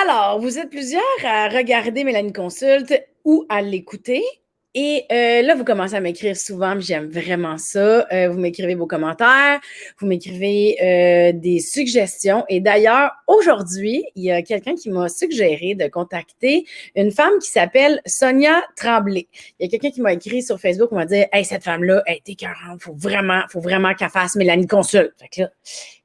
Alors, vous êtes plusieurs à regarder Mélanie Consulte ou à l'écouter. Et là, vous commencez à m'écrire souvent, puis j'aime vraiment ça. Vous m'écrivez vos commentaires, vous m'écrivez des suggestions. Et d'ailleurs, aujourd'hui, il y a quelqu'un qui m'a suggéré de contacter une femme qui s'appelle Sonia Tremblay. Il y a quelqu'un qui m'a écrit sur Facebook, on m'a dit « Hey, cette femme-là, elle est écœurante, faut vraiment qu'elle fasse Mélanie Consulte. » Fait que là,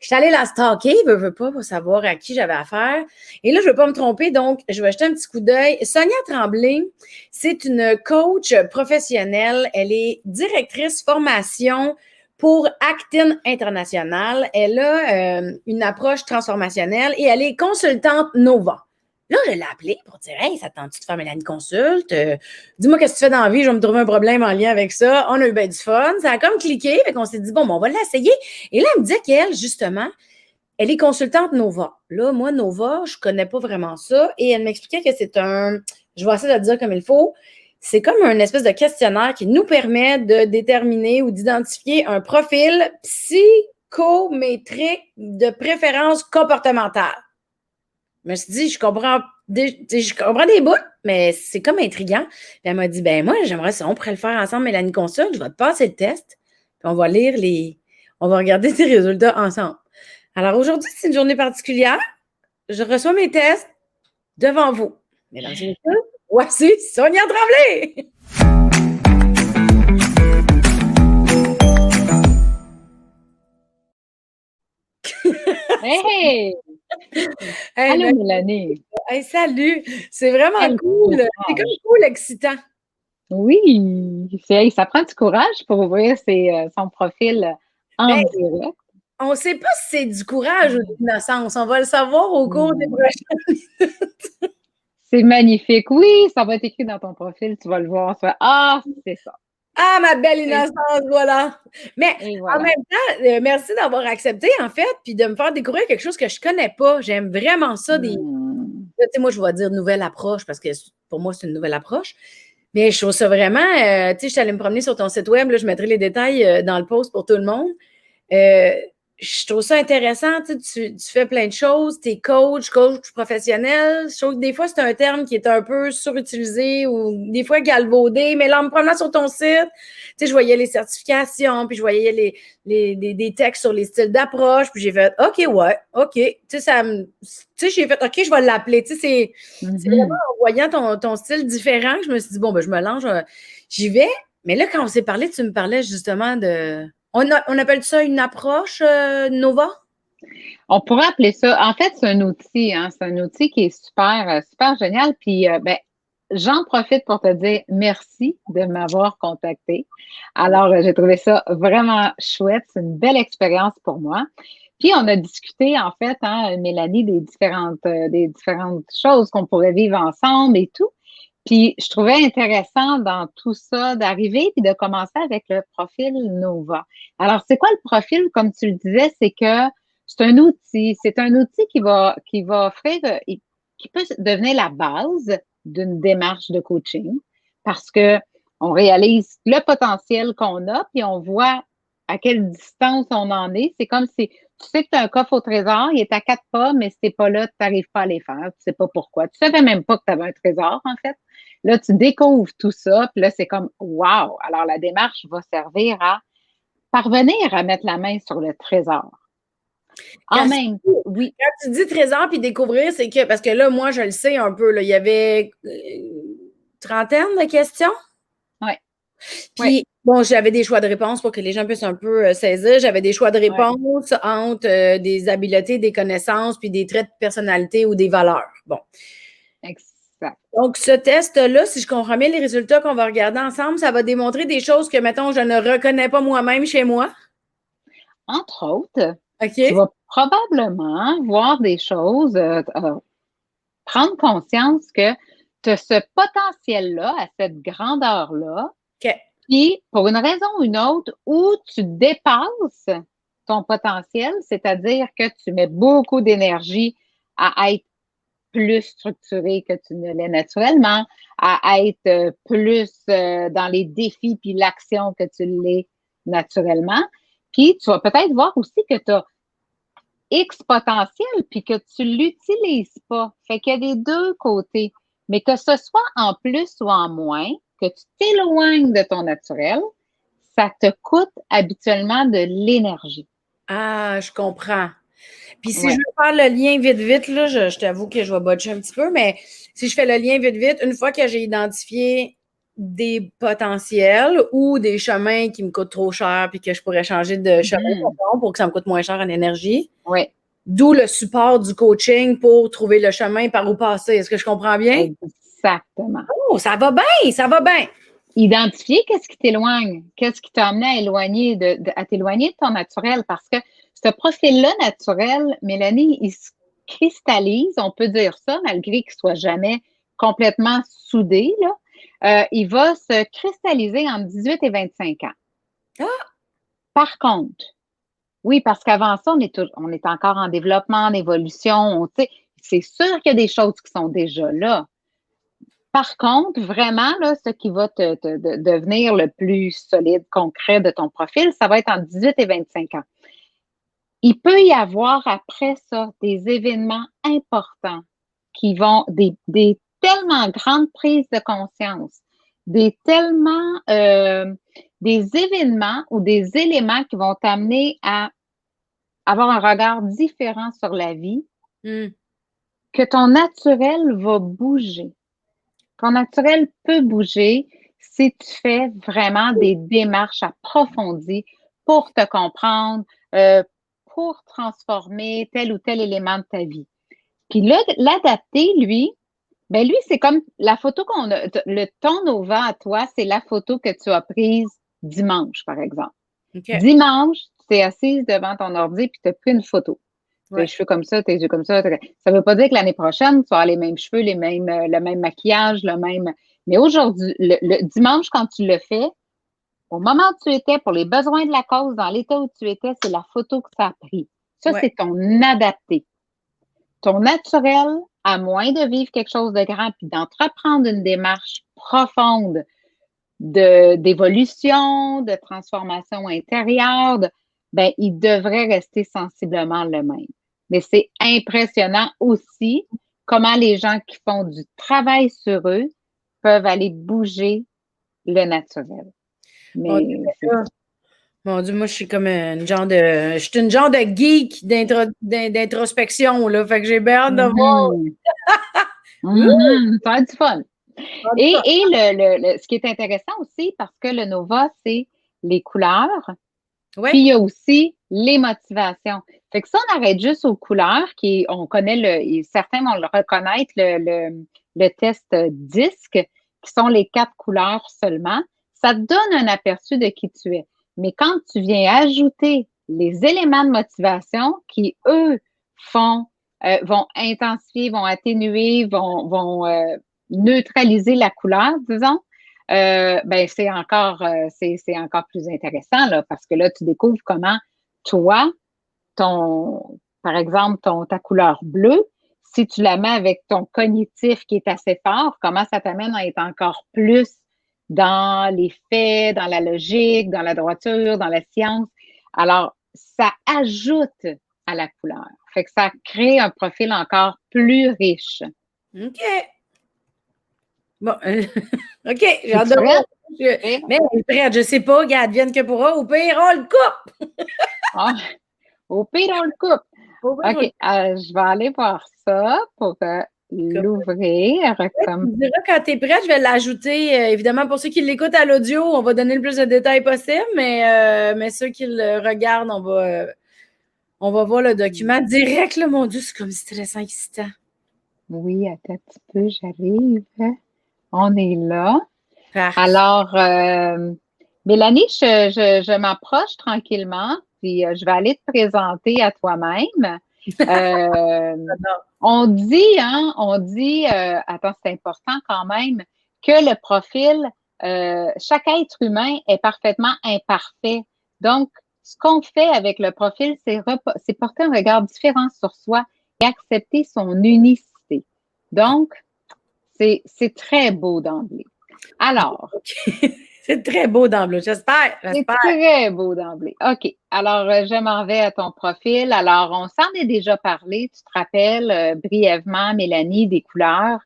je suis allée la stalker, veux pas, pour savoir à qui j'avais affaire. Et là, je ne veux pas me tromper, donc je vais jeter un petit coup d'œil. Sonia Tremblay, c'est une coach professionnelle. Elle est directrice formation pour Actin International. Elle a une approche transformationnelle et elle est consultante Nova. Là, je l'ai appelée pour dire « Hey, ça te tente-tu de faire Mélanie Consulte? Dis-moi qu'est-ce que tu fais dans la vie, je vais me trouver un problème en lien avec ça. » On a eu bien du fun. Ça a comme cliqué, fait qu'on s'est dit « Bon, on va l'essayer. » Et là, elle me disait qu'elle, justement, elle est consultante Nova. Là, moi, Nova, je connais pas vraiment ça. Et elle m'expliquait que c'est je vais essayer de le dire comme il faut, c'est comme un espèce de questionnaire qui nous permet de déterminer ou d'identifier un profil psychométrique de préférence comportementale. Je me suis dit, je comprends des bouts, mais c'est comme intriguant. Puis elle m'a dit, ben moi, j'aimerais ça, on pourrait le faire ensemble, Mélanie Consulte, je vais te passer le test, puis on va on va regarder tes résultats ensemble. Alors aujourd'hui, c'est une journée particulière. Je reçois mes tests devant vous. Mesdames et messieurs, voici Sonia Tremblay! Hey! Hey, Allô, Mélanie! hey, salut! C'est vraiment Quel cool. C'est comme courage! cool, excitant. Oui! Ça prend du courage pour ouvrir son profil en Ben, direct. on ne sait pas si c'est du courage ou de l'innocence. On va le savoir au cours des prochaines minutes. C'est magnifique. Oui, ça va être écrit dans ton profil. Tu vas le voir. Tu vas, ah, c'est ça. Ah, ma belle Et, innocence, voilà. Mais et en voilà. même temps, merci d'avoir accepté, en fait, puis de me faire découvrir quelque chose que je ne connais pas. J'aime vraiment ça. Hmm. Tu sais, moi, je vais dire nouvelle approche parce que pour moi, c'est une nouvelle approche. Mais je trouve ça vraiment, tu sais, je suis allée me promener sur ton site web, là, je mettrai les détails dans le post pour tout le monde. Euh, je trouve ça intéressant, tu fais plein de choses, tu es coach professionnel. Je trouve que des fois, c'est un terme qui est un peu surutilisé ou des fois galvaudé, mais là, en me promenant sur ton site, tu sais, je voyais les certifications, puis je voyais des textes sur les styles d'approche, puis j'ai fait, OK, ouais, OK. Tu sais, j'ai fait, OK, je vais l'appeler. Tu sais, c'est vraiment Mhm. en voyant ton style différent que je me suis dit, bon, ben, je me lance, j'y vais. Mais là, quand on s'est parlé, tu me parlais justement de on appelle ça une approche Nova? On pourrait appeler ça, en fait, c'est un outil, hein, c'est un outil qui est super génial. Puis, ben, j'en profite pour te dire merci de m'avoir contacté. Alors, j'ai trouvé ça vraiment chouette. C'est une belle expérience pour moi. Puis, on a discuté, en fait, hein, Mélanie, des différentes choses qu'on pourrait vivre ensemble et tout. Puis, je trouvais intéressant dans tout ça d'arriver et de commencer avec le profil Nova. Alors, c'est quoi le profil? Comme tu le disais, c'est que c'est un outil qui va offrir, qui peut devenir la base d'une démarche de coaching parce que on réalise le potentiel qu'on a, puis on voit à quelle distance on en est. C'est comme si tu sais que tu as un coffre au trésor, il est à 4 pas, mais si t'es pas là, tu n'arrives pas à les faire. Tu sais pas pourquoi. Tu savais même pas que tu avais un trésor, en fait. Là, tu découvres tout ça, puis là, c'est comme wow! Alors, la démarche va servir à parvenir à mettre la main sur le trésor. En Quand, même, oui, quand tu dis trésor puis découvrir, c'est que, parce que là, moi, je le sais un peu, là, il y avait trentaine de questions. oui, oui, Puis, bon, j'avais des choix de réponses pour que les gens puissent un peu saisir. J'avais des choix de oui, réponses entre des habiletés, des connaissances, puis des traits de personnalité ou des valeurs. Bon. exact. Donc, ce test-là, si je comprends bien les résultats qu'on va regarder ensemble, ça va démontrer des choses que, mettons, je ne reconnais pas moi-même chez moi. Entre autres, tu OK? vas probablement voir des choses, prendre conscience que tu as ce potentiel-là, à cette grandeur-là, OK. puis pour une raison ou une autre, où tu dépasses ton potentiel, c'est-à-dire que tu mets beaucoup d'énergie à être plus structuré que tu ne l'es naturellement, à être plus dans les défis puis l'action que tu l'es naturellement. Puis tu vas peut-être voir aussi que tu as X potentiel puis que tu l'utilises pas. Fait qu'il y a des deux côtés. Mais que ce soit en plus ou en moins, que tu t'éloignes de ton naturel, ça te coûte habituellement de l'énergie. Ah, je comprends. Puis si je Ouais. veux faire le lien vite, vite, là, je t'avoue que je vais botcher un petit peu, mais si je fais le lien vite, vite, une fois que j'ai identifié des potentiels ou des chemins qui me coûtent trop cher puis que je pourrais changer de chemin Mhm. pour que ça me coûte moins cher en énergie, Oui, d'où le support du coaching pour trouver le chemin par où passer. Est-ce que je comprends bien? exactement. Oh, ça va bien, ça va bien. Identifier qu'est-ce qui t'éloigne, qu'est-ce qui t'a amené à à t'éloigner de ton naturel, parce que ce profil-là naturel, Mélanie, il se cristallise, on peut dire ça, malgré qu'il soit jamais complètement soudé, là. Il va se cristalliser entre 18 et 25 ans. Ah, Par contre, oui, parce qu'avant ça, on est encore en développement, en évolution, tu sais, c'est sûr qu'il y a des choses qui sont déjà là. Par contre, vraiment, là, ce qui va devenir le plus solide, concret de ton profil, ça va être entre 18 et 25 ans. Il peut y avoir après ça des événements importants qui vont, des tellement grandes prises de conscience, des événements ou des éléments qui vont t'amener à avoir un regard différent sur la vie, hmm, que ton naturel va bouger. Ton naturel peut bouger si tu fais vraiment des démarches approfondies pour te comprendre, pour transformer tel ou tel élément de ta vie. Puis l'adapter, lui, ben lui, c'est comme la photo ton Nova à toi, c'est la photo que tu as prise dimanche, par exemple. OK. Dimanche, tu t'es assise devant ton ordi puis tu as pris une photo. Tes Ouais. cheveux comme ça, tes yeux comme ça. Ça ne veut pas dire que l'année prochaine, tu vas avoir les mêmes cheveux, le même maquillage, le même. Mais aujourd'hui, le dimanche, quand tu le fais, au moment où tu étais, pour les besoins de la cause, dans l'état où tu étais, c'est la photo que ça a pris. Ça, Ouais. c'est ton adapté. Ton naturel, à moins de vivre quelque chose de grand puis d'entreprendre une démarche profonde d'évolution, de transformation intérieure, ben, il devrait rester sensiblement le même. Mais c'est impressionnant aussi comment les gens qui font du travail sur eux peuvent aller bouger le naturel. Mon Dieu, Mais c'est là. ça. Mon Dieu, moi, je suis comme je suis une genre de geek d'introspection, là. Fait que j'ai bien hâte de voir. Mhm. Ouh! Mhm. Ça va être du fun. Et ce qui est intéressant aussi, parce que le Nova, c'est les couleurs, puis Ouais. il y a aussi les motivations. Fait que ça, on arrête juste aux couleurs, on connaît et certains vont le reconnaître, le test disque, qui sont les 4 couleurs seulement. Ça te donne un aperçu de qui tu es. Mais quand tu viens ajouter les éléments de motivation qui, eux, vont intensifier, vont atténuer, vont neutraliser la couleur, disons, ben c'est encore plus intéressant là, parce que là, tu découvres comment toi, par exemple, ta couleur bleue, si tu la mets avec ton cognitif qui est assez fort, comment ça t'amène à être encore plus dans les faits, dans la logique, dans la droiture, dans la science. Alors, ça ajoute à la couleur. Fait que ça crée un profil encore plus riche. OK. Bon, OK, j'ai hâte Es-tu de voir. prête? Mais je suis prête, je sais pas, regarde, vienne que pourra. Au pire, on le coupe. Ah, au pire, on le coupe. Au pire, on OK, le je vais aller voir ça pour coupe. l'ouvrir Ouais, tu comme. me diras quand tu es prête, je vais l'ajouter. Évidemment, pour ceux qui l'écoutent à l'audio, on va donner le plus de détails possible, mais ceux qui le regardent, on va voir le document direct. Là, mon Dieu, c'est comme stressant, excitant. Oui, attends un petit peu, j'arrive. On est là. Parfait. Alors, Mélanie, je m'approche tranquillement, puis je vais aller te présenter à toi-même. Euh, attends, c'est important quand même, que le profil, chaque être humain est parfaitement imparfait. Donc, ce qu'on fait avec le profil, c'est porter un regard différent sur soi et accepter son unicité. Donc, c'est très beau d'emblée. Alors, OK. C'est très beau d'emblée. J'espère, C'est j'espère. très beau d'emblée. OK. Alors, je m'en vais à ton profil. Alors, on s'en est déjà parlé. Tu te rappelles brièvement, Mélanie, des couleurs.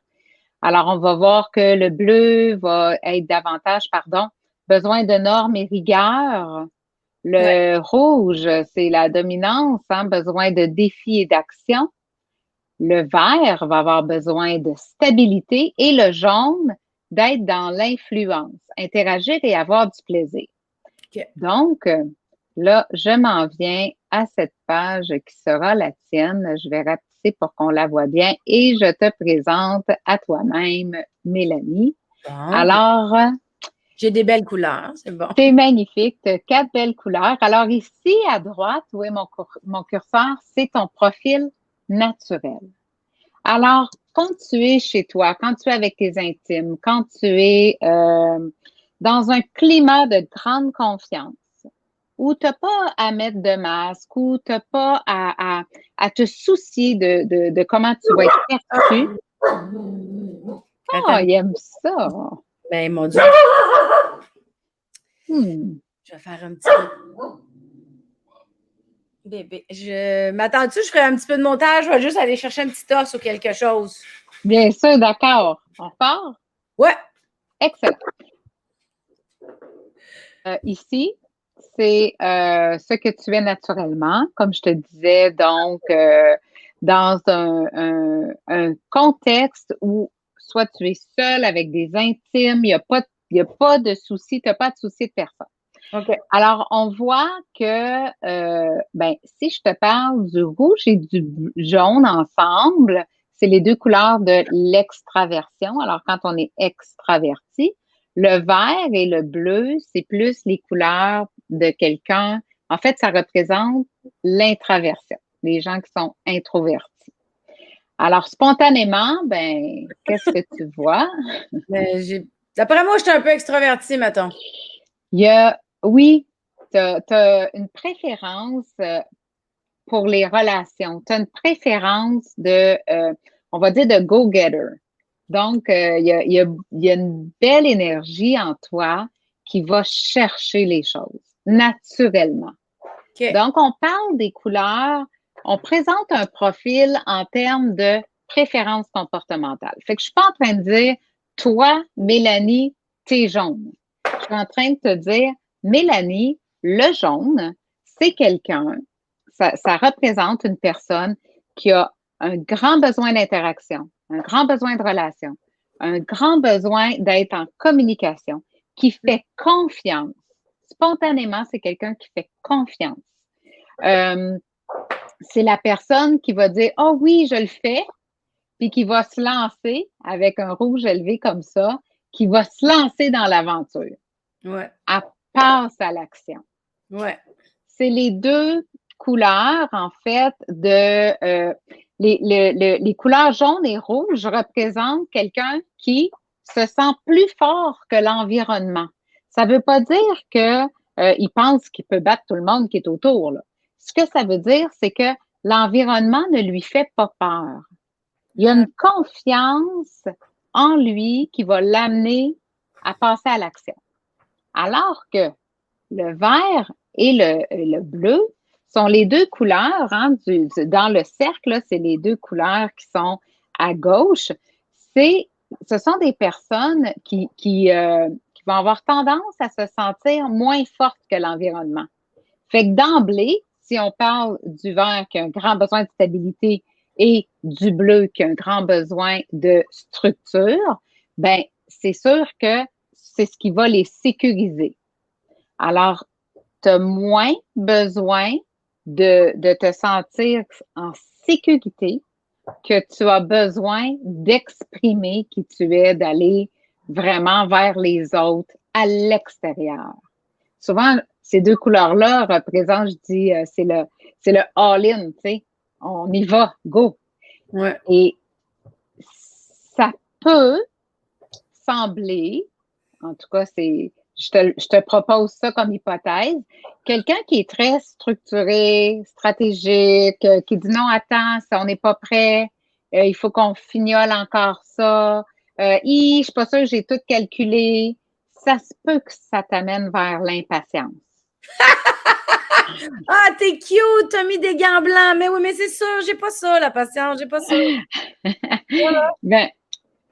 Alors, on va voir que le bleu va être davantage, pardon, besoin de normes et rigueur. Ouais. Le rouge, c'est la dominance, hein, besoin de défis et d'action. Le vert va avoir besoin de stabilité et le jaune d'être dans l'influence, interagir et avoir du plaisir. OK. Donc, là, je m'en viens à cette page qui sera la tienne. Je vais rapetisser pour qu'on la voit bien et je te présente à toi-même, Mélanie. Bon. Alors, J'ai des belles couleurs, c'est bon. c'est magnifique, tu as 4 belles couleurs. Alors ici, à droite, où est mon curseur, c'est ton profil naturel. Alors, quand tu es chez toi, quand tu es avec tes intimes, quand tu es dans un climat de grande confiance, où tu n'as pas à mettre de masque, où tu n'as pas à te soucier de comment tu vas être perçu. Ah, Attends. il aime ça. Ben, mon Dieu, Hmm. je vais faire un petit peu. Bébé, je m'attends-tu, je ferai un petit peu de montage, je vais juste aller chercher un petit os ou quelque chose. Bien sûr, d'accord. On part? Ouais. Excellent. Ici, c'est ce que tu es naturellement, comme je te disais, donc dans un contexte où soit tu es seul avec des intimes, il y a pas de souci, tu n'as pas de souci de personne. OK. Alors, on voit que, ben, si je te parle du rouge et du jaune ensemble, c'est les deux couleurs de l'extraversion. Alors, quand on est extraverti, le vert et le bleu, c'est plus les couleurs de quelqu'un. En fait, ça représente l'intraversion, les gens qui sont introvertis. Alors, spontanément, ben, qu'est-ce que tu vois? Ben, d'après moi, je suis un peu extravertie, mettons. Il y a, oui, tu as une préférence pour les relations. Tu as une préférence on va dire, de go-getter. Donc, il y a une belle énergie en toi qui va chercher les choses naturellement. OK. Donc, on parle des couleurs, on présente un profil en termes de préférence comportementale. Fait que je suis pas en train de dire, toi, Mélanie, t'es jaune. Je suis en train de te dire, Mélanie, le jaune, c'est quelqu'un, ça représente une personne qui a un grand besoin d'interaction, un grand besoin de relation, un grand besoin d'être en communication, qui fait confiance. Spontanément, c'est quelqu'un qui fait confiance. Euh, c'est la personne qui va dire, oh oui, je le fais, puis qui va se lancer avec un rouge élevé comme ça, qui va se lancer dans l'aventure. Ouais. Elle passe à l'action. Ouais. C'est les deux couleurs, en fait, les couleurs jaune et rouge représentent quelqu'un qui se sent plus fort que l'environnement. Ça ne veut pas dire que il pense qu'il peut battre tout le monde qui est autour, là. Ce que ça veut dire, c'est que l'environnement ne lui fait pas peur. Il y a une confiance en lui qui va l'amener à passer à l'action. Alors que le vert et le bleu sont les deux couleurs, hein, dans le cercle, c'est les deux couleurs qui sont à gauche. Ce sont des personnes qui vont avoir tendance à se sentir moins fortes que l'environnement. Fait que d'emblée, si on parle du vert qui a un grand besoin de stabilité et du bleu qui a un grand besoin de structure, ben c'est sûr que c'est ce qui va les sécuriser. Alors, tu as moins besoin de te sentir en sécurité que tu as besoin d'exprimer qui tu es, d'aller vraiment vers les autres à l'extérieur. Souvent, ces deux couleurs-là représentent, je dis, c'est le all-in, tu sais. On y va, go. Ouais. Et ça peut sembler, en tout cas, je te propose ça comme hypothèse, quelqu'un qui est très structuré, stratégique, qui dit non, attends, on n'est pas prêt, il faut qu'on fignole encore ça, je suis pas sûre que j'ai tout calculé. ça se peut que ça t'amène vers l'impatience. Ah, t'es cute, t'as mis des gants blancs. Mais oui, mais c'est sûr, j'ai pas ça, la patience, j'ai pas ça. Voilà. Ben,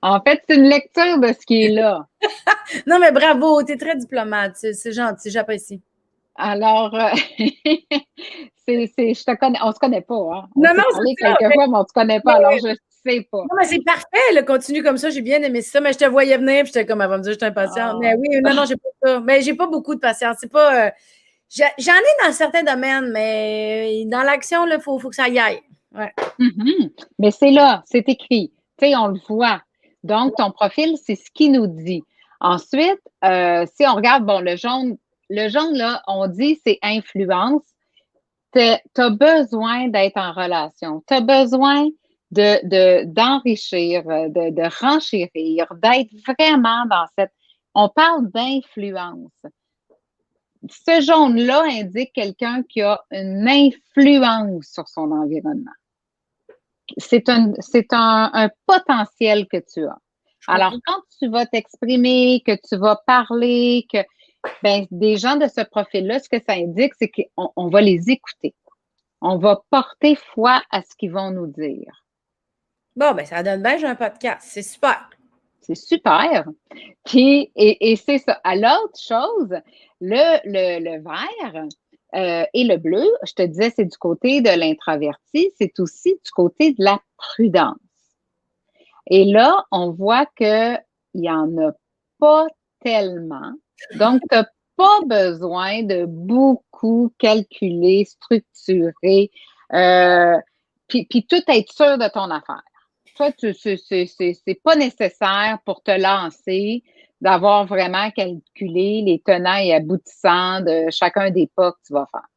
en fait, c'est une lecture de ce qui est là. Non, mais bravo, t'es très diplomate, c'est gentil, j'apprécie. Alors, je te connais, on se connaît pas, hein? On Non, s'est non, parlé c'est ça. quelques fois, mais on se connaît pas, alors je sais pas. Non, mais c'est parfait, là, continue comme ça, j'ai bien aimé ça, mais je te voyais venir, puis j'étais comme, elle va me dire, j'étais impatiente. Mais Ah. oui, non, non, j'ai pas ça. Mais j'ai pas beaucoup de patience. C'est pas. J'en ai dans certains domaines, mais dans l'action, il faut que ça y aille. Ouais. Mais c'est là, c'est écrit. Tu sais, on le voit. Donc, ton profil, c'est ce qui nous dit. Ensuite, si on regarde, bon, le jaune, là, on dit c'est influence. Tu as besoin d'être en relation. Tu as besoin d'enrichir, de renchérir, d'être vraiment dans cette. On parle d'influence. Ce jaune-là indique quelqu'un qui a une influence sur son environnement. C'est un potentiel que tu as. Alors, quand tu vas t'exprimer, que tu vas parler, ben, des gens de ce profil-là, ce que ça indique, c'est qu'on va les écouter. On va porter foi à ce qu'ils vont nous dire. Bon, ben, ça donne bien, j'ai un podcast. C'est super. C'est super. Puis, et c'est ça. À l'autre chose, le vert et le bleu, je te disais, c'est du côté de l'introverti, c'est aussi du côté de la prudence. Et là, on voit qu'il n'y en a pas tellement. Donc, tu n'as pas besoin de beaucoup calculer, structurer, puis tout être sûr de ton affaire. Toi, c'est pas nécessaire pour te lancer d'avoir vraiment calculé les tenants et aboutissants de chacun des pas que tu vas faire.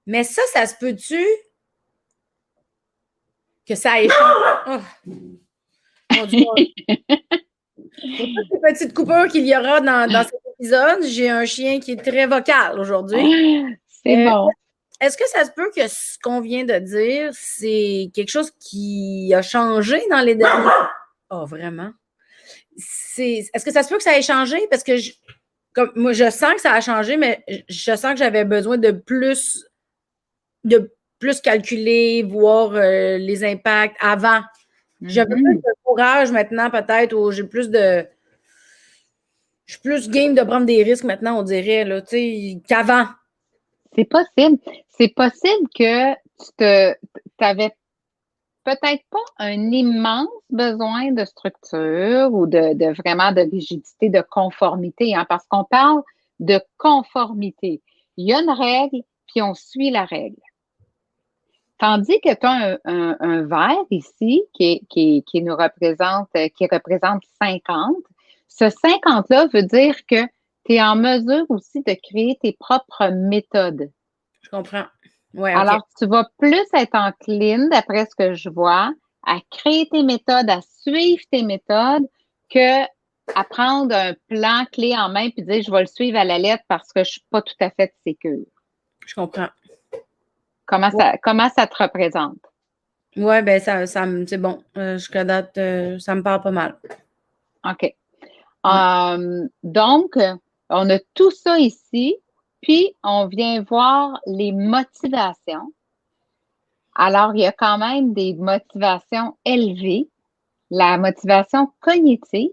Mais ça se peut-tu que ça échange? Oh, mon Dieu. Pour toutes les petites coupures qu'il y aura dans cet épisode, j'ai un chien qui est très vocal aujourd'hui. C'est bon. Est-ce que ça se peut que ce qu'on vient de dire, c'est quelque chose qui a changé dans les derniers... Oh, vraiment? Est-ce que ça se peut que ça ait changé? Parce que comme, moi, je sens que ça a changé, mais je sens que j'avais besoin de plus calculer, voir les impacts avant. J'ai un peu plus de courage maintenant, peut-être, ou j'ai plus de... Je suis plus game de prendre des risques maintenant, on dirait, là, tu sais, qu'avant. C'est possible. C'est possible que tu n'avais peut-être pas un immense besoin de structure ou de vraiment de rigidité, de conformité, hein, parce qu'on parle de conformité. Il y a une règle, puis on suit la règle. Tandis que tu as un vert ici qui nous représente, qui représente 50. Ce 50-là veut dire que tu es en mesure aussi de créer tes propres méthodes. Je comprends. Ouais, Alors, okay. tu vas plus être encline, d'après ce que je vois, à créer tes méthodes, à suivre tes méthodes, que à prendre un plan clé en main puis dire je vais le suivre à la lettre parce que je ne suis pas tout à fait sécure. Je comprends. Comment ça te représente? Oui, ben c'est bon. Jusqu'à date, ça me parle pas mal. OK. Donc, on a tout ça ici, puis on vient voir les motivations. Alors, il y a quand même des motivations élevées. La motivation cognitive,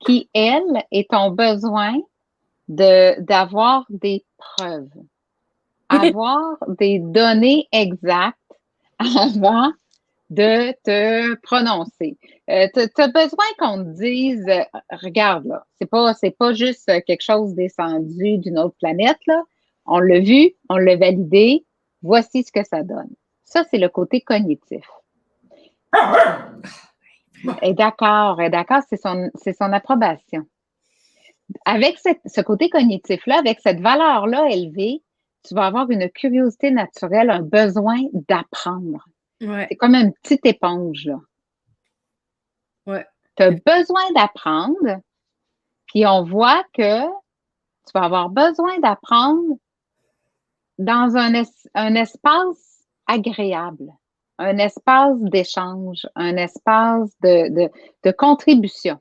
qui, elle, est ton besoin d'avoir des preuves, avoir des données exactes avant de te prononcer. Tu as besoin qu'on te dise, regarde là, c'est pas juste quelque chose descendu d'une autre planète, là. On l'a vu, on l'a validé, voici ce que ça donne. Ça, c'est le côté cognitif. Et d'accord, c'est son approbation. Avec ce côté cognitif-là, avec cette valeur-là élevée, tu vas avoir une curiosité naturelle, un besoin d'apprendre. Ouais. C'est comme une petite éponge, là. Ouais. Tu as besoin d'apprendre, puis on voit que tu vas avoir besoin d'apprendre dans un espace agréable, un espace d'échange, un espace de contribution.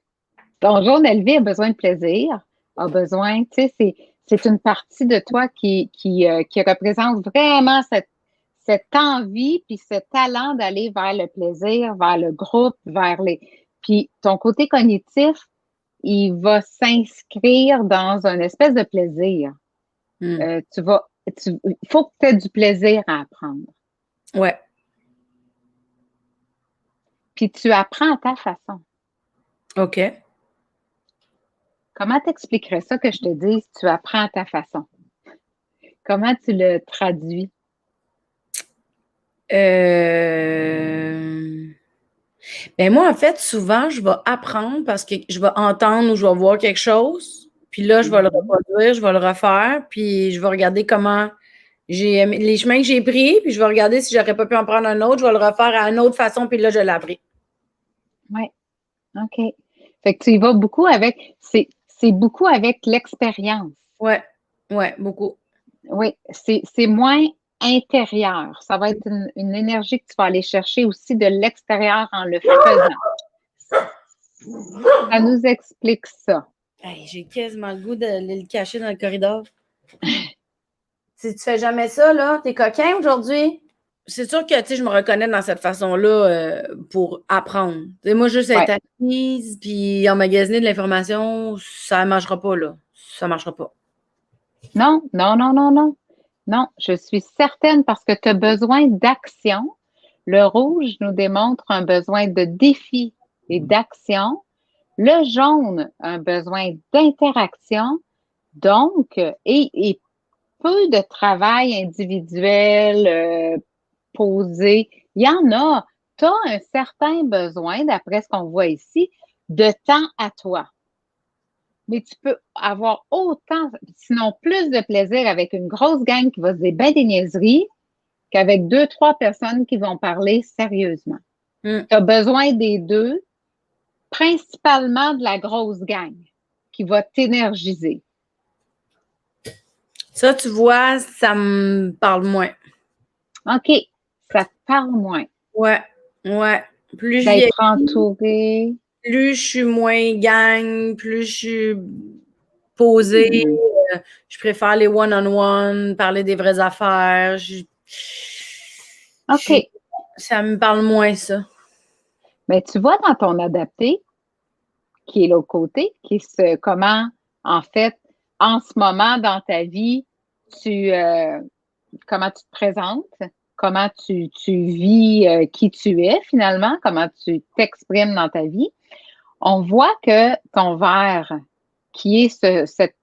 Ton jaune élevé a besoin de plaisir, a besoin. Tu sais, c'est une partie de toi qui représente vraiment cette envie puis ce talent d'aller vers le plaisir, vers le groupe, vers les. Puis ton côté cognitif, il va s'inscrire dans une espèce de plaisir. Hmm. Il faut que tu aies du plaisir à apprendre. Ouais. Puis tu apprends à ta façon. OK. Comment t'expliquerais ça que je te dise tu apprends à ta façon? Comment tu le traduis? Ben moi, en fait, souvent, je vais apprendre parce que je vais entendre ou je vais voir quelque chose. Puis là, je vais le Mhm. reproduire, je vais le refaire. Puis je vais regarder comment les chemins que j'ai pris. Puis je vais regarder si j'aurais pas pu en prendre un autre. Je vais le refaire à une autre façon. Puis là, je l'ai appris. Oui, OK. Fait que tu y vas beaucoup avec, c'est beaucoup avec l'expérience. Ouais. Ouais, beaucoup. Oui, c'est moins intérieur. Ça va être une énergie que tu vas aller chercher aussi de l'extérieur en le faisant. Ça nous explique ça. Hey, j'ai quasiment le goût d'aller le cacher dans le corridor. Si tu fais jamais ça, là, t'es coquin aujourd'hui. C'est sûr que, tu sais, je me reconnais dans cette façon-là pour apprendre. Tu sais, moi, juste Oui. être assise puis emmagasiner de l'information, ça ne marchera pas, là. Ça marchera pas. Non, non, non, non, non. Non, je suis certaine parce que tu as besoin d'action. Le rouge nous démontre un besoin de défi et d'action. Le jaune, un besoin d'interaction. Donc, et peu de travail individuel posé. Il y en a. Tu as un certain besoin, d'après ce qu'on voit ici, de temps à toi. Mais tu peux avoir autant, sinon plus de plaisir avec une grosse gang qui va se dire ben des niaiseries qu'avec deux, trois personnes qui vont parler sérieusement. Mm. Tu as besoin des deux, principalement de la grosse gang qui va t'énergiser. Ça, tu vois, ça me parle moins. OK, ça te parle moins. Ouais, ouais. Plus je D'être vieillis, entouré. plus je suis moins gang, plus je suis posée. Hmm, Je préfère les one-on-one, parler des vraies affaires. Je- OK. ça me parle moins, ça. Mais tu vois dans ton adapté, qui est l'autre côté, qui est comment, en fait, en ce moment dans ta vie, tu, comment tu te présentes, comment tu vis qui tu es finalement, comment tu t'exprimes dans ta vie. On voit que ton verre, qui est cette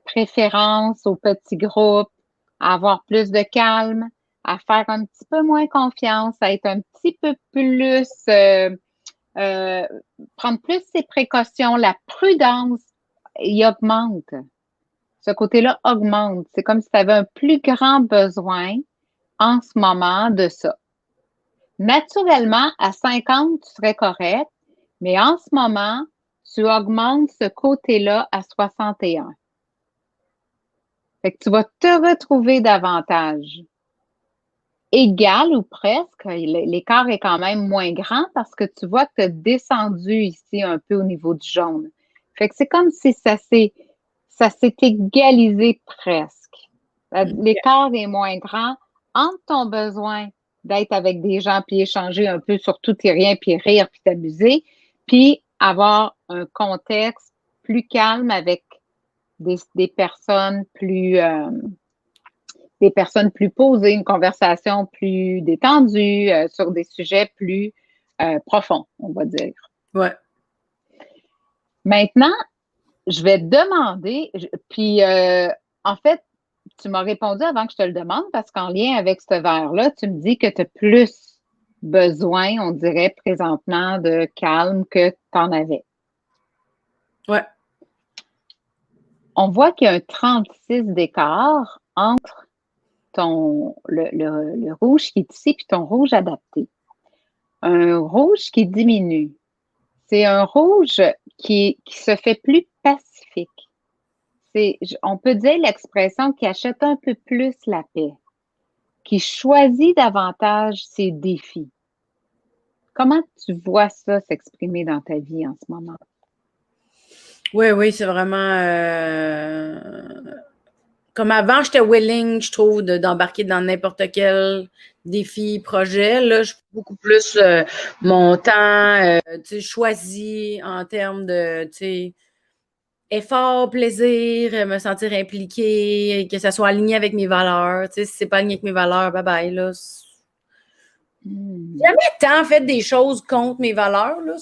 préférence au petit groupe, à avoir plus de calme, à faire un petit peu moins confiance, à être un petit peu plus, euh, prendre plus ses précautions, la prudence, il augmente. Ce côté-là augmente. C'est comme si tu avais un plus grand besoin en ce moment de ça. Naturellement, à 50, tu serais correct, mais en ce moment, tu augmentes ce côté-là à 61. Fait que tu vas te retrouver davantage égal ou presque. L'écart est quand même moins grand parce que tu vois que tu as descendu ici un peu au niveau du jaune. Fait que c'est comme si ça s'est égalisé presque. L'écart est moins grand entre ton besoin d'être avec des gens puis échanger un peu sur tout et rien puis rire puis t'amuser puis avoir un contexte plus calme avec des personnes des personnes plus posées, une conversation plus détendue sur des sujets plus profonds, on va dire. Ouais. Maintenant, je vais te demander, puis en fait, tu m'as répondu avant que je te le demande parce qu'en lien avec ce verre-là, tu me dis que tu as plus besoin, on dirait présentement, de calme que tu en avais. Ouais. On voit qu'il y a un 36 d'écart entre le rouge qui est ici puis ton rouge adapté. Un rouge qui diminue. C'est un rouge qui se fait plus pacifique. On peut dire l'expression qui achète un peu plus la paix, qui choisit davantage ses défis. Comment tu vois ça s'exprimer dans ta vie en ce moment? Oui, oui, c'est vraiment comme avant, j'étais willing, je trouve, d'embarquer dans n'importe quel défi, projet. Là, je suis beaucoup plus mon temps, choisi en termes de, effort, plaisir, me sentir impliqué, que ça soit aligné avec mes valeurs. Si c'est pas aligné avec mes valeurs, bye bye, là. Jamais tant fait des choses contre mes valeurs, là.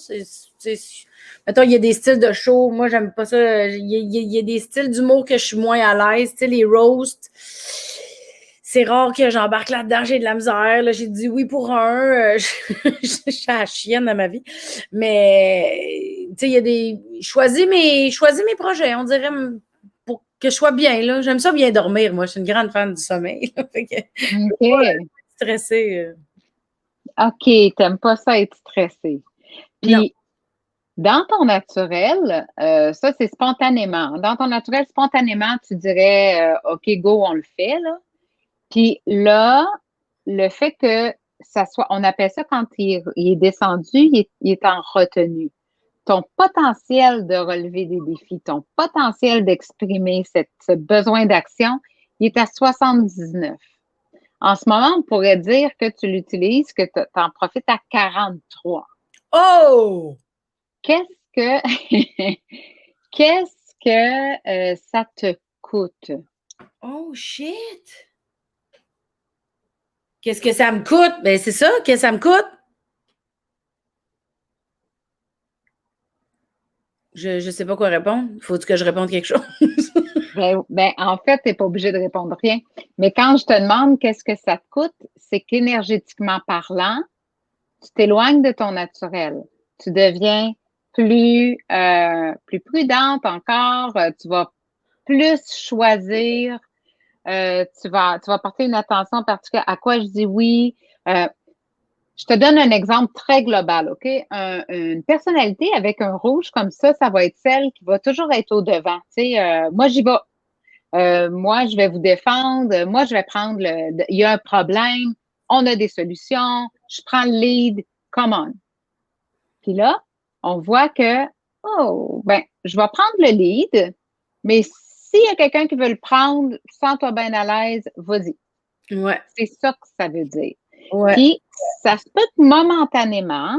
Mettons, il y a des styles de show. Moi, j'aime pas ça. Il y a des styles d'humour que je suis moins à l'aise. Tu sais, les roasts. C'est rare que j'embarque là-dedans. J'ai de la misère. Là. J'ai dit oui pour un. Je suis à la chienne dans ma vie. Mais, tu sais, il y a des. Choisis mes projets. On dirait pour que je sois bien. Là. J'aime ça bien dormir. Moi, je suis une grande fan du sommeil. Fait que, je peux pas OK. stresser. OK, t'aimes pas ça être stressé. Non. Puis, dans ton naturel, ça, c'est spontanément. Dans ton naturel, spontanément, tu dirais, OK, go, on le fait, là. Puis là, le fait que ça soit, on appelle ça quand il est descendu, il est en retenue. Ton potentiel de relever des défis, ton potentiel d'exprimer ce besoin d'action, il est à 79. En ce moment, on pourrait dire que tu l'utilises, que tu en profites à 43. Oh! Qu'est-ce que qu'est-ce que ça te coûte? Oh shit! Qu'est-ce que ça me coûte? Ben, c'est ça, qu'est-ce que ça me coûte? Je sais pas quoi répondre. Faut que je réponde quelque chose. En fait, tu n'es pas obligé de répondre rien. Mais quand je te demande qu'est-ce que ça te coûte, c'est qu'énergétiquement parlant, tu t'éloignes de ton naturel. Tu deviens plus prudente encore. Tu vas plus choisir. Tu vas porter une attention particulière à quoi je dis oui. Je te donne un exemple très global, OK? Une personnalité avec un rouge comme ça va être celle qui va toujours être au devant. Tu sais, moi, j'y vais. Moi, je vais vous défendre. Moi, je vais prendre il y a un problème. On a des solutions. Je prends le lead. Come on. Puis là, on voit que, oh, ben, je vais prendre le lead, mais s'il y a quelqu'un qui veut le prendre, sens-toi bien à l'aise, vas-y. Ouais, C'est ça que ça veut dire. ouais, Puis, ça se peut que momentanément,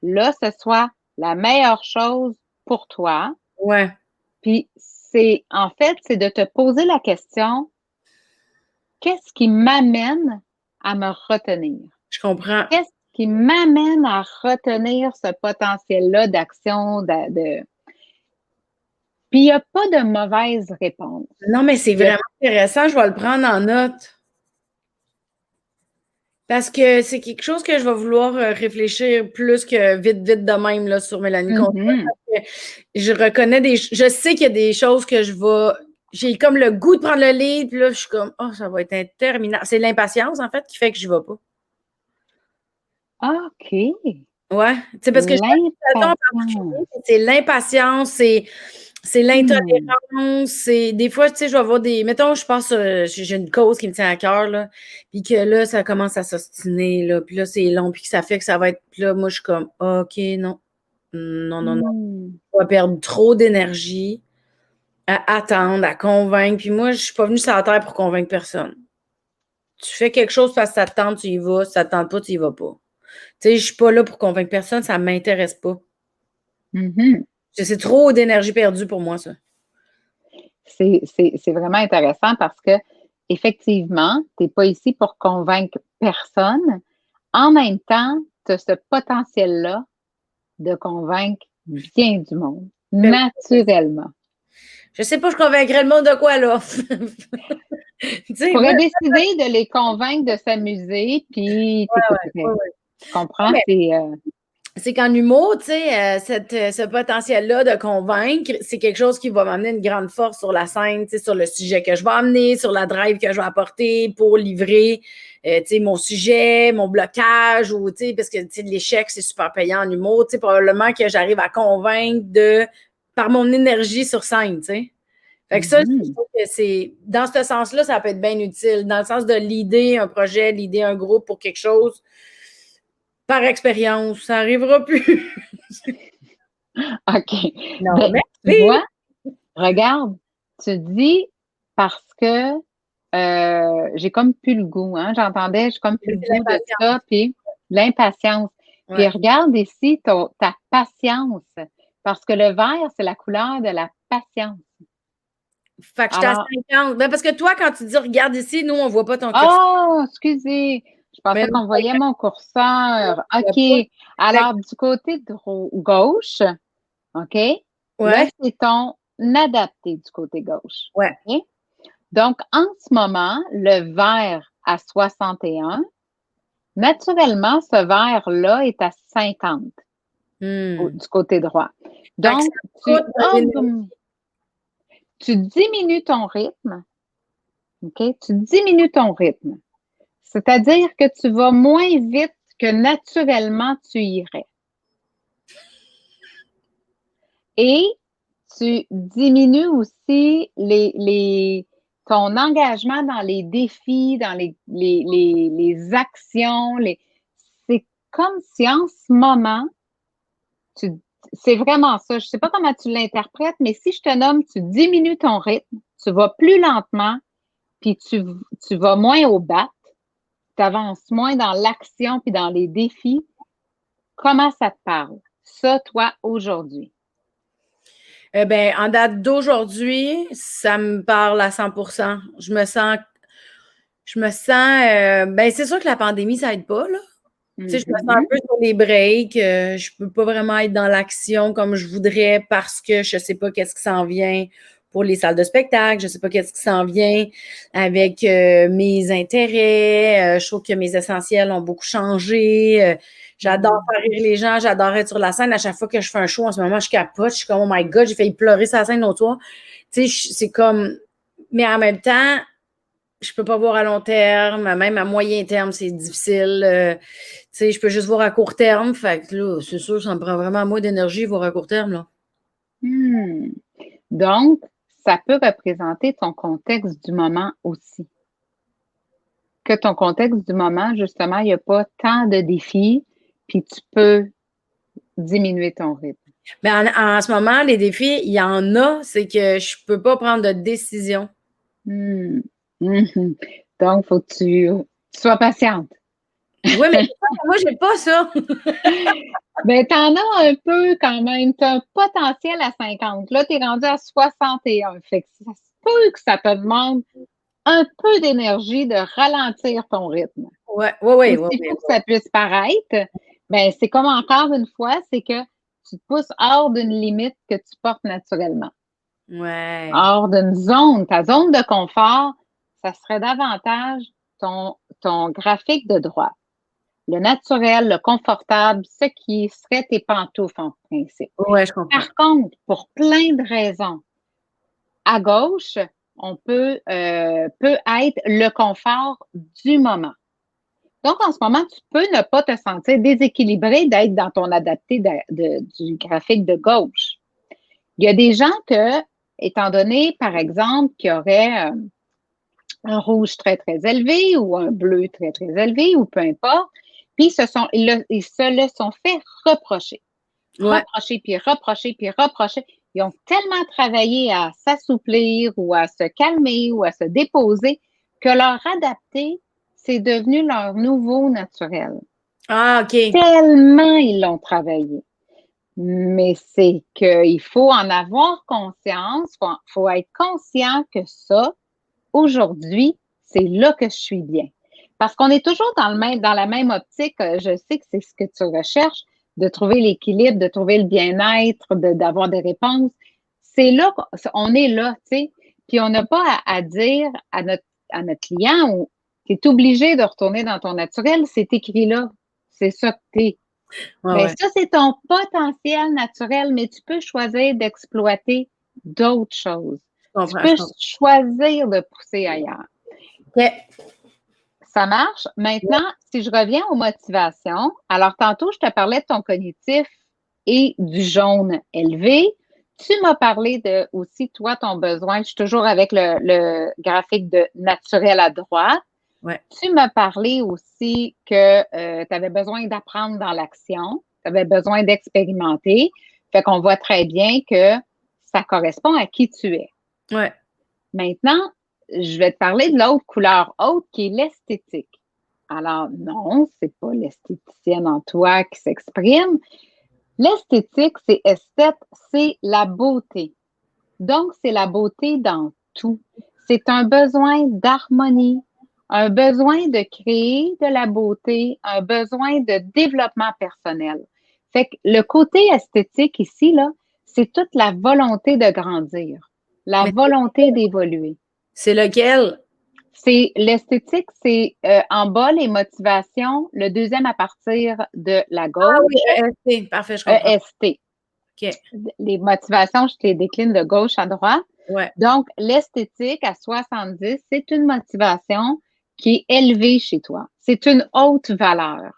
là, ce soit la meilleure chose pour toi. ouais. Puis, en fait, c'est de te poser la question, qu'est-ce qui m'amène à me retenir? Je comprends. Qu'est-ce qui m'amène à retenir ce potentiel-là d'action, Puis, il n'y a pas de mauvaise réponse. Non, mais c'est Il y a- vraiment intéressant. Je vais le prendre en note. Parce que c'est quelque chose que je vais vouloir réfléchir plus que vite, vite de même là, sur Mélanie Constant. Mhm. Je reconnais je sais qu'il y a des choses que j'ai comme le goût de prendre le lead, puis là, je suis comme, oh, ça va être interminable. C'est l'impatience, en fait, qui fait que je vais pas. OK. Ouais. Tu sais, parce que j'ai pas une situation en particulier, L'impatience. c'est l'impatience, c'est Hmm. l'intolérance, c'est des fois, tu sais, je vais avoir mettons, je pense, j'ai une cause qui me tient à cœur, là, puis que là, ça commence à s'ostiner, là, puis là, c'est long, puis que ça fait que ça va être, puis là, moi, je suis comme, OK, non, non, non, non, Hmm. on va perdre trop d'énergie à attendre, à convaincre, puis moi, je suis pas venue sur la terre pour convaincre personne. Tu fais quelque chose parce que ça te tente, tu y vas, si ça te tente pas, tu y vas pas. Tu sais, je suis pas là pour convaincre personne, ça m'intéresse pas. Mhm. C'est trop d'énergie perdue pour moi, ça. C'est vraiment intéressant parce que effectivement, tu n'es pas ici pour convaincre personne. En même temps, tu as ce potentiel-là de convaincre bien du monde, Ben oui, naturellement. je sais pas, je convaincrais le monde de quoi, là. Tu Tu sais, moi, pourrais décider de les convaincre de s'amuser, puis tu ouais, écouterais. ouais. Tu Non, comprends? mais c'est qu'en humour, tu sais, ce potentiel-là de convaincre, c'est quelque chose qui va m'amener une grande force sur la scène, tu sais, sur le sujet que je vais amener, sur la drive que je vais apporter pour livrer, tu sais, mon sujet, mon blocage, ou, tu sais, parce que, tu sais, l'échec, c'est super payant en humour, tu sais, probablement que j'arrive à convaincre par mon énergie sur scène, tu sais. Fait que ça, je Mhm. trouve que c'est, dans ce sens-là, ça peut être bien utile, dans le sens de l'idée un projet, l'idée un groupe pour quelque chose, par expérience, ça n'arrivera plus. OK. Non, Ben, mais Tu vois? Regarde, tu dis parce que j'ai comme plus le goût, hein? J'ai comme plus le C'est goût de l'impatience. ça, puis l'impatience. Puis Ouais. regarde ici ta patience, parce que le vert, c'est la couleur de la patience. Fait que j'étais à Alors, 50. Ben, parce que toi, quand tu dis regarde ici, nous, on voit pas ton curseur. oh, excusez, je Mais pensais non, qu'on voyait mon on curseur. voit pas. OK. Fait Alors, du côté gauche, OK? Là, ouais, c'est ton adapté du côté gauche. ouais. OK? Donc, en ce moment, le vert à 61, naturellement, ce vert-là est à 50 Hmm. du côté droit. Fait que ça Donc, coûte de l'énergie. tu diminues ton rythme, OK? Tu diminues ton rythme. C'est-à-dire que tu vas moins vite que naturellement tu irais. Et tu diminues aussi ton engagement dans les défis, dans les actions. C'est comme si en ce moment, tu, c'est vraiment ça. Je ne sais pas comment tu l'interprètes, mais si je te nomme, tu diminues ton rythme, tu vas plus lentement, puis tu vas moins au bat, tu avances moins dans l'action puis dans les défis. Comment ça te parle? Ça, toi, aujourd'hui. Ben, en date d'aujourd'hui, ça me parle à 100%. Ben, c'est sûr que la pandémie, ça aide pas, là. Tu sais, je me sens un Mhm. peu sur les breaks. Je peux pas vraiment être dans l'action comme je voudrais parce que je sais pas qu'est-ce qui s'en vient pour les salles de spectacle. Je sais pas qu'est-ce qui s'en vient avec mes intérêts. Je trouve que mes essentiels ont beaucoup changé. J'adore Mhm. faire rire les gens. J'adore être sur la scène. À chaque fois que je fais un show, en ce moment, je capote. Je suis comme, oh my God, j'ai failli pleurer sur la scène l'autre soir. Tu sais, c'est comme... Mais en même temps, je peux pas voir à long terme, même à moyen terme, c'est difficile. Tu sais, je peux juste voir à court terme. Fait que là, c'est sûr, ça me prend vraiment moins d'énergie voir à court terme, là. Hmm. Donc, ça peut représenter ton contexte du moment aussi. Que ton contexte du moment, justement, il n'y a pas tant de défis, puis tu peux diminuer ton rythme. Mais en ce moment, les défis, il y en a, c'est que je peux pas prendre de décision. Hmm. Mhm. Donc, il faut que tu sois patiente. Oui, mais moi, j'ai pas ça. Ben, t'en as un peu quand même. T'as un potentiel à 50. Là, t'es rendu à 61. Fait que ça se peut que ça te demande un peu d'énergie de ralentir ton rythme. Ouais, ouais, ouais, ouais, Aussi ouais, fou que ça puisse paraître, ben, c'est comme encore une fois, c'est que tu te pousses hors d'une limite que tu portes naturellement. ouais. Hors d'une zone, ta zone de confort, ça serait davantage ton graphique de droite. Le naturel, le confortable, ce qui serait tes pantoufles en principe. Ouais, je comprends. Par contre, pour plein de raisons, à gauche, peut être le confort du moment. Donc, en ce moment, tu peux ne pas te sentir déséquilibré d'être dans ton adapté du graphique de gauche. Il y a des gens que, étant donné, par exemple, qui auraient un rouge très, très élevé ou un bleu très, très élevé ou peu importe, puis ils se le sont fait reprocher. Ouais. Reprocher, puis reprocher, puis reprocher. Ils ont tellement travaillé à s'assouplir ou à se calmer ou à se déposer que leur adapté, c'est devenu leur nouveau naturel. Ah, OK. Tellement ils l'ont travaillé. Mais c'est qu'il faut en avoir conscience, faut être conscient que ça, aujourd'hui, c'est là que je suis bien. Parce qu'on est toujours dans la même optique. Je sais que c'est ce que tu recherches, de trouver l'équilibre, de trouver le bien-être, d'avoir des réponses. C'est là qu'on est là, tu sais. Puis on n'a pas à dire à notre client ou tu es obligé de retourner dans ton naturel, c'est écrit là. C'est ça que tu es. Ouais, Bien, ouais. ça, c'est ton potentiel naturel, mais tu peux choisir d'exploiter d'autres choses. Je Tu comprends, je peux comprends. choisir de pousser ailleurs. OK. Ça marche. Maintenant, si je reviens aux motivations, alors tantôt, je te parlais de ton cognitif et du jaune élevé. Tu m'as parlé de aussi, toi, ton besoin. Je suis toujours avec le graphique de naturel à droite. Ouais. Tu m'as parlé aussi que tu avais besoin d'apprendre dans l'action, tu avais besoin d'expérimenter. Fait qu'on voit très bien que ça correspond à qui tu es. Ouais. Maintenant, je vais te parler de l'autre couleur haute qui est l'esthétique. Alors, non, c'est pas l'esthéticienne en toi qui s'exprime. L'esthétique, c'est esthète, c'est la beauté. Donc, c'est la beauté dans tout. C'est un besoin d'harmonie, un besoin de créer de la beauté, un besoin de développement personnel. Fait que le côté esthétique ici, là, c'est toute la volonté de grandir, la Mais volonté d'évoluer. c'est lequel? C'est l'esthétique, c'est en bas les motivations, le deuxième à partir de la Ah gauche, oui, EST. Parfait, je comprends. EST. OK. Les motivations, je te les décline de gauche à droite. Ouais. Donc, l'esthétique à 70, c'est une motivation qui est élevée chez toi. C'est une haute valeur.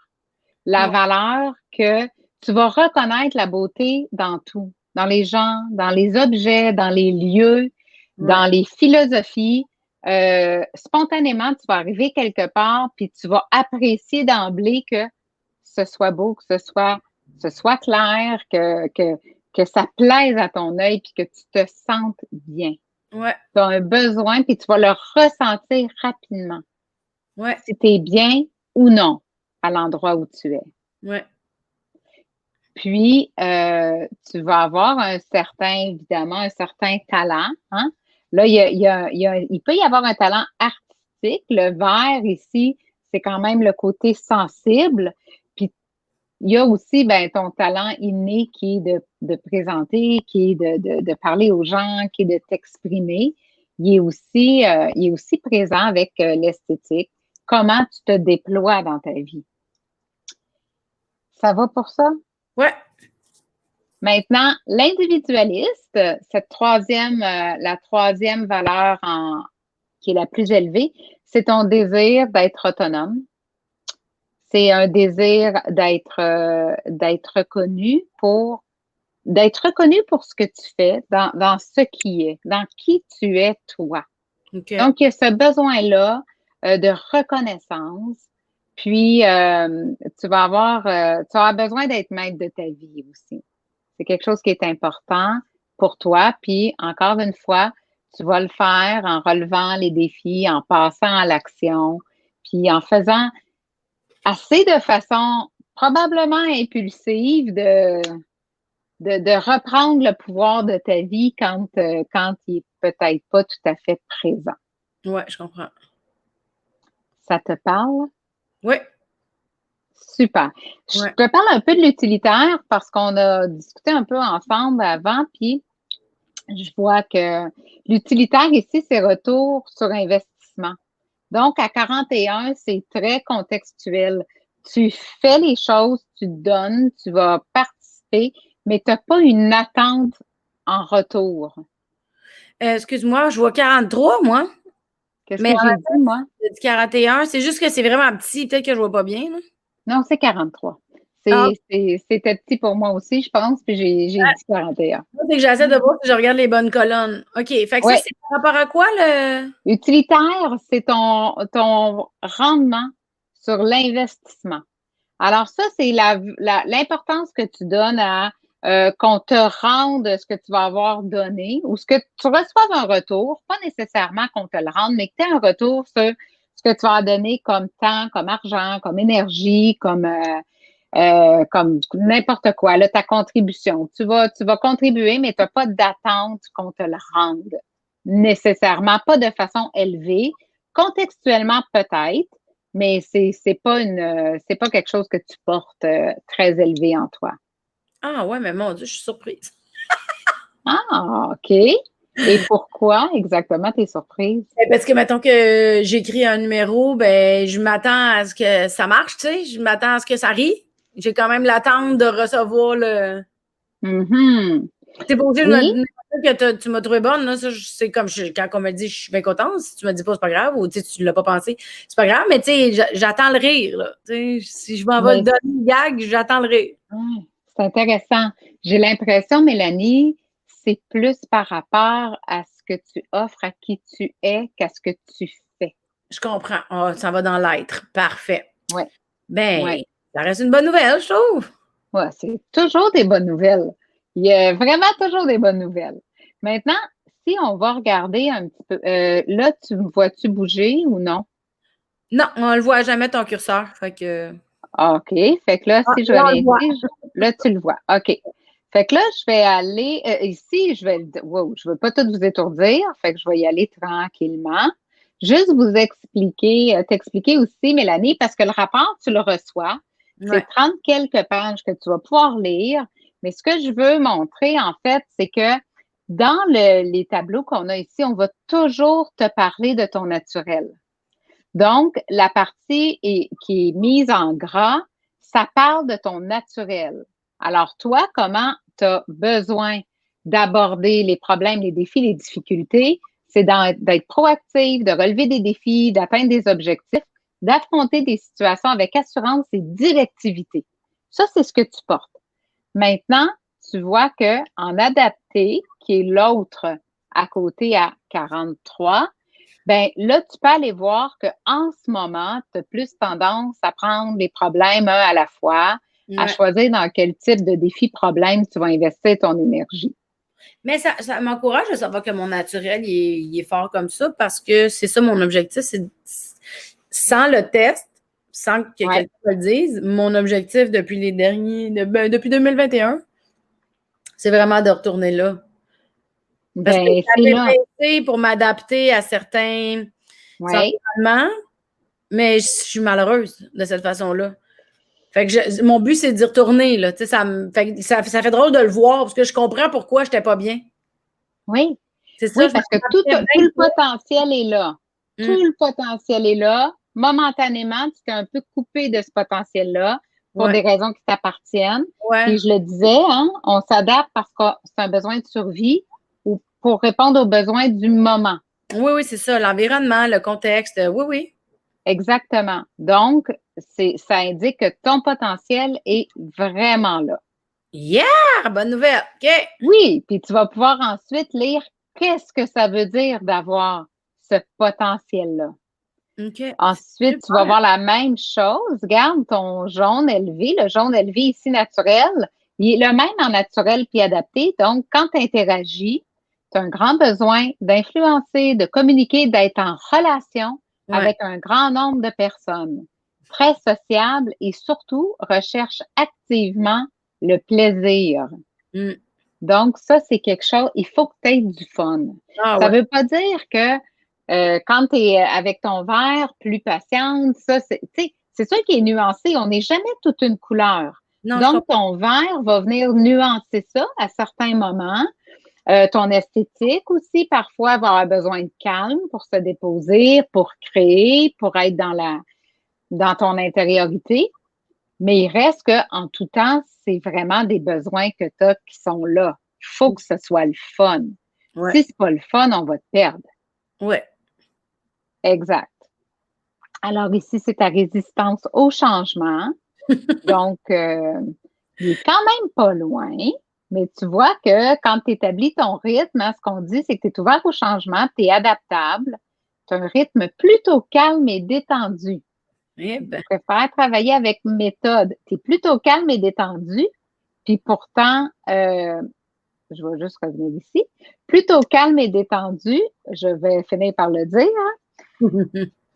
La Ouais. valeur que tu vas reconnaître la beauté dans tout, dans les gens, dans les objets, dans les lieux, Ouais. dans les philosophies. Spontanément, tu vas arriver quelque part, puis tu vas apprécier d'emblée que ce soit beau, que ce soit clair, que ça plaise à ton œil, puis que tu te sentes bien. Ouais. Tu as un besoin, puis tu vas le ressentir rapidement. Ouais. Si tu es bien ou non à l'endroit où tu es. Ouais. Puis, tu vas avoir évidemment, un certain talent. Hein? Là, il peut y avoir un talent artistique. Le vert ici, c'est quand même le côté sensible. Puis, il y a aussi ton talent inné qui est de présenter, qui est de parler aux gens, qui est de t'exprimer. Il est aussi présent avec l'esthétique. Comment tu te déploies dans ta vie. Ça va pour ça? Ouais. Maintenant, l'individualiste, la troisième valeur qui est la plus élevée, c'est ton désir d'être autonome. C'est un désir d'être reconnu pour ce que tu fais, dans ce qui est, dans qui tu es toi. OK. Donc, il y a ce besoin-là de reconnaissance. Puis, tu vas avoir besoin d'être maître de ta vie aussi. C'est quelque chose qui est important pour toi. Puis, encore une fois, tu vas le faire en relevant les défis, en passant à l'action, puis en faisant assez de façon probablement impulsive de reprendre le pouvoir de ta vie quand il n'est peut-être pas tout à fait présent. Ouais, je comprends. Ça te parle? Oui. Super. Je Ouais. te parle un peu de l'utilitaire parce qu'on a discuté un peu ensemble avant, puis je vois que l'utilitaire ici, c'est retour sur investissement. Donc, à 41, c'est très contextuel. Tu fais les choses, tu donnes, tu vas participer, mais tu n'as pas une attente en retour. Excuse-moi, je vois 43, moi. Qu'est-ce Mais que en j'ai même dit, moi? temps, tu as dit 41. C'est juste que c'est vraiment petit. Peut-être que je vois pas bien, là. Non, c'est 43. Ah, C'était petit pour moi aussi, je pense, puis j'ai dit 41. c'est que j'essaie de voir si je regarde les bonnes colonnes. OK. Fait que ça, Oui. c'est par rapport à quoi, le. Utilitaire, c'est ton rendement sur l'investissement. Alors ça, c'est l'importance que tu donnes à qu'on te rende ce que tu vas avoir donné ou ce que tu reçoives un retour, pas nécessairement qu'on te le rende, mais que tu aies un retour sur ce que tu vas donner comme temps, comme argent, comme énergie, comme n'importe quoi, là, ta contribution. Tu vas contribuer, mais tu n'as pas d'attente qu'on te le rende nécessairement, pas de façon élevée. Contextuellement, peut-être, mais c'est pas quelque chose que tu portes très élevé en toi. Ah, ouais, mais mon Dieu, je suis surprise. Ah, OK. Et pourquoi exactement tu es surprise? Parce que, mettons que j'écris un numéro, ben, je m'attends à ce que ça marche, tu sais. Je m'attends à ce que ça rie. J'ai quand même l'attente de recevoir le. Mm-hmm. T'es pas obligé de Oui. me dire que tu m'as trouvé bonne, là. Ça, c'est comme quand on me dit, je suis bien contente. Si tu me dis pas, c'est pas grave. Ou tu l'as pas pensé, c'est pas grave. Mais tu sais, j'attends le rire, là. Tu sais, si je m'en vais Mais le donner une gag, j'attends le rire. c'est intéressant. J'ai l'impression, Mélanie, c'est plus par rapport à ce que tu offres, à qui tu es, qu'à ce que tu fais. Je comprends. Oh, ça va dans l'être. Parfait. Oui. Ben, Ouais. ça reste une bonne nouvelle, je trouve. Ouais, c'est toujours des bonnes nouvelles. Il y a vraiment toujours des bonnes nouvelles. Maintenant, si on va regarder un petit peu, là, tu me vois-tu bouger ou non? Non, on le voit jamais ton curseur. Fait que. OK. Fait que là, Ah, si je là, vais on le aller voit. ici, là, tu le vois. OK. Fait que là, je vais aller ici, wow, je veux pas tout vous étourdir, fait que je vais y aller tranquillement. Juste vous expliquer, t'expliquer aussi, Mélanie, parce que le rapport, tu le reçois. C'est Ouais. 30 quelques pages que tu vas pouvoir lire. Mais ce que je veux montrer, en fait, c'est que dans les tableaux qu'on a ici, on va toujours te parler de ton naturel. Donc, la partie qui est mise en gras, ça parle de ton naturel. Alors, toi, comment tu as besoin d'aborder les problèmes, les défis, les difficultés? C'est d'être proactif, de relever des défis, d'atteindre des objectifs, d'affronter des situations avec assurance et directivité. Ça, c'est ce que tu portes. Maintenant, tu vois que en adapté, qui est l'autre à côté à 43, ben là, tu peux aller voir qu'en ce moment, tu as plus tendance à prendre les problèmes un à la fois, à Ouais. choisir dans quel type de défi problème tu vas investir ton énergie. Mais ça m'encourage de savoir que mon naturel, il est fort comme ça parce que c'est ça mon objectif. C'est sans le test, sans que Ouais. quelqu'un me le dise, mon objectif depuis depuis 2021, c'est vraiment de retourner là. Parce que Ben, c'est j'avais là. baissé pour m'adapter à certains Ouais. environnements, mais je suis malheureuse de cette façon-là. Fait que mon but, c'est d'y retourner, là. Tu sais, ça fait drôle de le voir parce que je comprends pourquoi je n'étais pas bien. Oui. C'est ça, Oui, je parce que tout, m'adaptais tout bien le plus. potentiel est là. Tout le potentiel est là. Momentanément, tu t'es un peu coupé de ce potentiel-là pour Ouais, des raisons qui t'appartiennent. ouais. Puis je le disais, hein, on s'adapte parce que c'est un besoin de survie ou pour répondre aux besoins du moment. Oui, oui, c'est ça. L'environnement, le contexte. Oui, oui. Exactement. Donc, ça indique que ton potentiel est vraiment là. Yeah! Bonne nouvelle. OK. Oui, puis tu vas pouvoir ensuite lire qu'est-ce que ça veut dire d'avoir ce potentiel-là. OK. Ensuite, tu vas Super. voir la même chose. Regarde ton jaune élevé, le jaune élevé ici naturel. Il est le même en naturel puis adapté. Donc, quand tu interagis, tu as un grand besoin d'influencer, de communiquer, d'être en relation Ouais. avec un grand nombre de personnes. Très sociable et surtout recherche activement le plaisir. Mm. Donc, ça, c'est quelque chose, il faut que tu aies du fun. Ah Ça ouais. ne veut pas dire que quand tu es avec ton verre, plus patiente, ça, c'est sûr qu'il est nuancé. On n'est jamais toute une couleur. Non, je Donc, comprends. ton verre va venir nuancer ça à certains moments. Ton esthétique aussi, parfois, va avoir besoin de calme pour se déposer, pour créer, pour être dans ton intériorité. Mais il reste qu'en tout temps, c'est vraiment des besoins que tu as qui sont là. Il faut que ce soit le fun. Ouais. Si c'est pas le fun, on va te perdre. Ouais. Exact. Alors ici, c'est ta résistance au changement. Donc, il est quand même pas loin, mais tu vois que quand tu établis ton rythme, hein, ce qu'on dit, c'est que tu es ouvert au changement, tu es adaptable, tu as un rythme plutôt calme et détendu. Eh Tu ben. préfères travailler avec méthode. Tu es plutôt calme et détendu, puis pourtant, je vais juste revenir ici, plutôt calme et détendu, je vais finir par le dire, hein,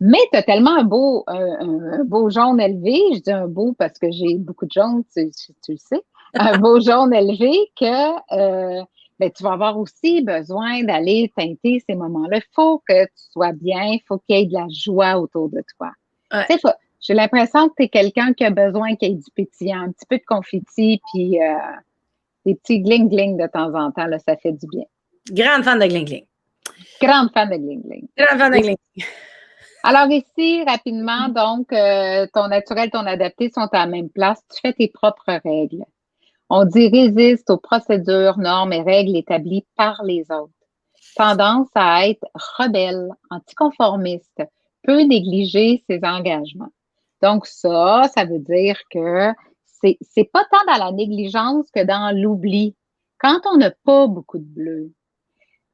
mais tu as tellement un beau jaune élevé, je dis un beau parce que j'ai beaucoup de jaune, tu le sais, un beau jaune élevé que ben, tu vas avoir aussi besoin d'aller teinter ces moments-là. Il faut que tu sois bien, il faut qu'il y ait de la joie autour de toi. Ouais. Tu sais, j'ai l'impression que tu es quelqu'un qui a besoin qu'il y ait du pétillant, un petit peu de confetti, puis des petits gling-gling de temps en temps, là, ça fait du bien. Grande fan de Gling Gling. Grande fan de gling-gling. Grande fan de Gling. Alors ici, rapidement, donc, ton naturel, ton adapté sont à la même place. Tu fais tes propres règles. On dit résiste aux procédures, normes et règles établies par les autres. Tendance à être rebelle, anticonformiste, peut négliger ses engagements. Donc ça veut dire que c'est pas tant dans la négligence que dans l'oubli. Quand on n'a pas beaucoup de bleu,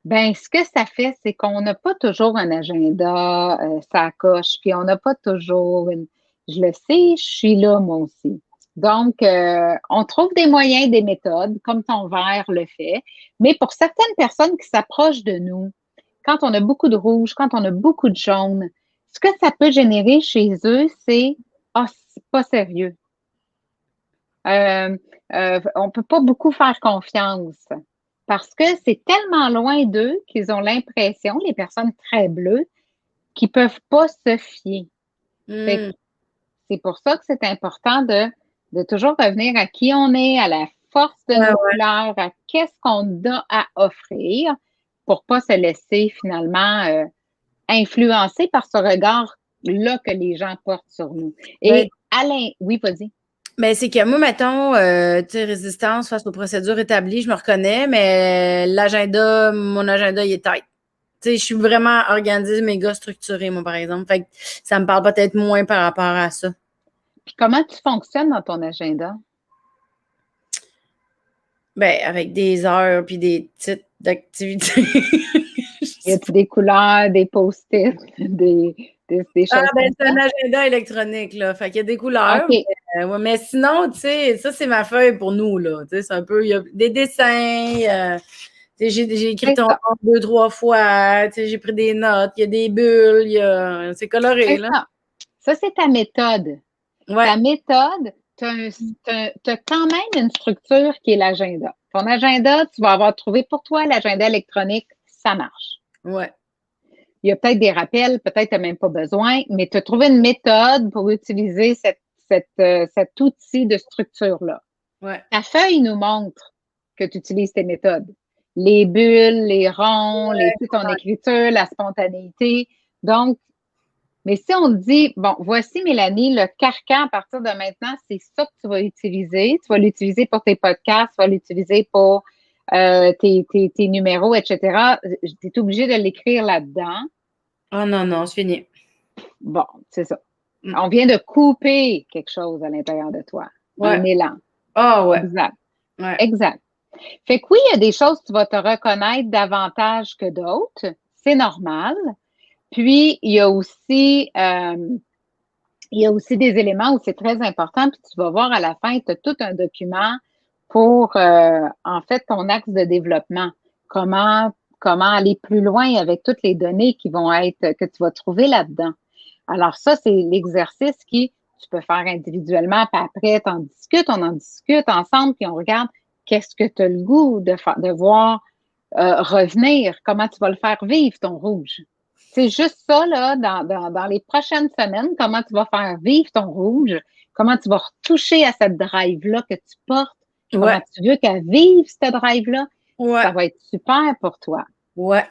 ben, ce que ça fait, c'est qu'on n'a pas toujours un agenda, ça coche, puis on n'a pas toujours une. Je le sais, je suis là, moi aussi. Donc, on trouve des moyens, des méthodes, comme ton verre le fait. Mais pour certaines personnes qui s'approchent de nous, quand on a beaucoup de rouge, quand on a beaucoup de jaune, ce que ça peut générer chez eux, c'est ah, c'est pas sérieux. On peut pas beaucoup faire confiance parce que c'est tellement loin d'eux qu'ils ont l'impression, les personnes très bleues, qu'ils peuvent pas se fier. Fait que Hmm. c'est pour ça que c'est important de toujours revenir à qui on est, à la force de Ouais, nos ouais. couleurs, à qu'est-ce qu'on a à offrir pour pas se laisser finalement influencer par ce regard-là que les gens portent sur nous. Ben, Et Alain, oui, vas-y. ben, c'est que moi, mettons, tu sais, résistance face aux procédures établies, je me reconnais, mais mon agenda, il est tight. Tu sais, je suis vraiment organisée, méga structurée, moi, par exemple. Fait que ça me parle peut-être moins par rapport à ça. Puis comment tu fonctionnes dans ton agenda? Ben, avec des heures puis des titres d'activité. Y a-t-il des couleurs, des post-it, des Ah, choses ben, comme c'est ça? un agenda électronique, là. Fait qu'il y a des couleurs. OK. Ouais, mais sinon, tu sais, ça, c'est ma feuille pour nous, là. Tu sais, c'est un peu, il y a des dessins. Tu sais, j'ai écrit C'est ton ça. nom deux, trois fois. Tu sais, j'ai pris des notes. Il y a des bulles. C'est coloré, C'est là. ça. Ça, c'est ta méthode. Ouais. Ta méthode, tu as quand même une structure qui est l'agenda. Ton agenda, tu vas avoir trouvé pour toi l'agenda électronique, ça marche. Ouais. Il y a peut-être des rappels, peut-être tu n'as même pas besoin, mais tu as trouvé une méthode pour utiliser cet outil de structure-là. Ouais. Ta feuille nous montre que tu utilises tes méthodes. Les bulles, les ronds, ton écriture, la spontanéité. Donc, mais si on te dit, bon, voici Mélanie, le carcan à partir de maintenant, c'est ça que tu vas utiliser. Tu vas l'utiliser pour tes podcasts, tu vas l'utiliser pour tes numéros, etc. Tu es obligé de l'écrire là-dedans. Oh non, non, c'est fini. Bon, c'est ça. Mm. On vient de couper quelque chose à l'intérieur de toi. Un Ouais. élan. Ah, ouais. Exact. Ouais. Exact. Fait que oui, il y a des choses que tu vas te reconnaître davantage que d'autres. C'est normal. Puis, il y a aussi des éléments où c'est très important, puis tu vas voir à la fin, tu as tout un document pour, en fait, ton axe de développement. Comment aller plus loin avec toutes les données que tu vas trouver là-dedans. Alors ça, c'est l'exercice qui, tu peux faire individuellement, puis après, on en discute ensemble, puis on regarde qu'est-ce que tu as le goût de voir revenir, comment tu vas le faire vivre, ton rouge. C'est juste ça, là, dans les prochaines semaines, comment tu vas faire vivre ton rouge, comment tu vas retoucher à cette drive-là que tu portes, Ouais. comment tu veux qu'elle vive, cette drive-là, Ouais. ça va être super pour toi. Ouais.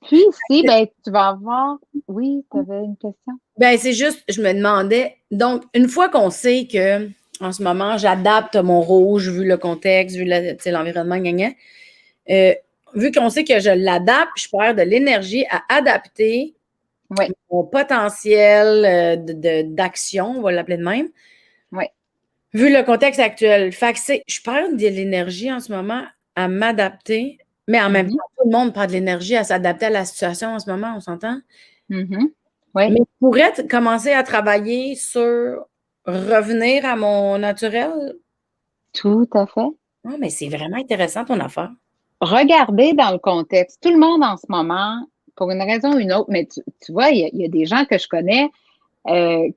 Puis ici, ben, tu vas avoir... Oui, tu avais une question? Ben, c'est juste, je me demandais, donc, une fois qu'on sait que, en ce moment, j'adapte mon rouge, vu le contexte, vu tu sais, l'environnement, gna, euh, vu qu'on sait que je l'adapte, je perds de l'énergie à adapter Oui, mon potentiel d'action, on va l'appeler de même, oui. vu le contexte actuel. Fait que je perds de l'énergie en ce moment à m'adapter, mais en même Mhm, temps, tout le monde perd de l'énergie à s'adapter à la situation en ce moment, on s'entend? mhm. Oui, Mais je pourrais commencer à travailler sur revenir à mon naturel. tout à fait. Ah, mais c'est vraiment intéressant ton affaire. Regardez dans le contexte. Tout le monde en ce moment, pour une raison ou une autre, mais tu vois, il y a des gens que je connais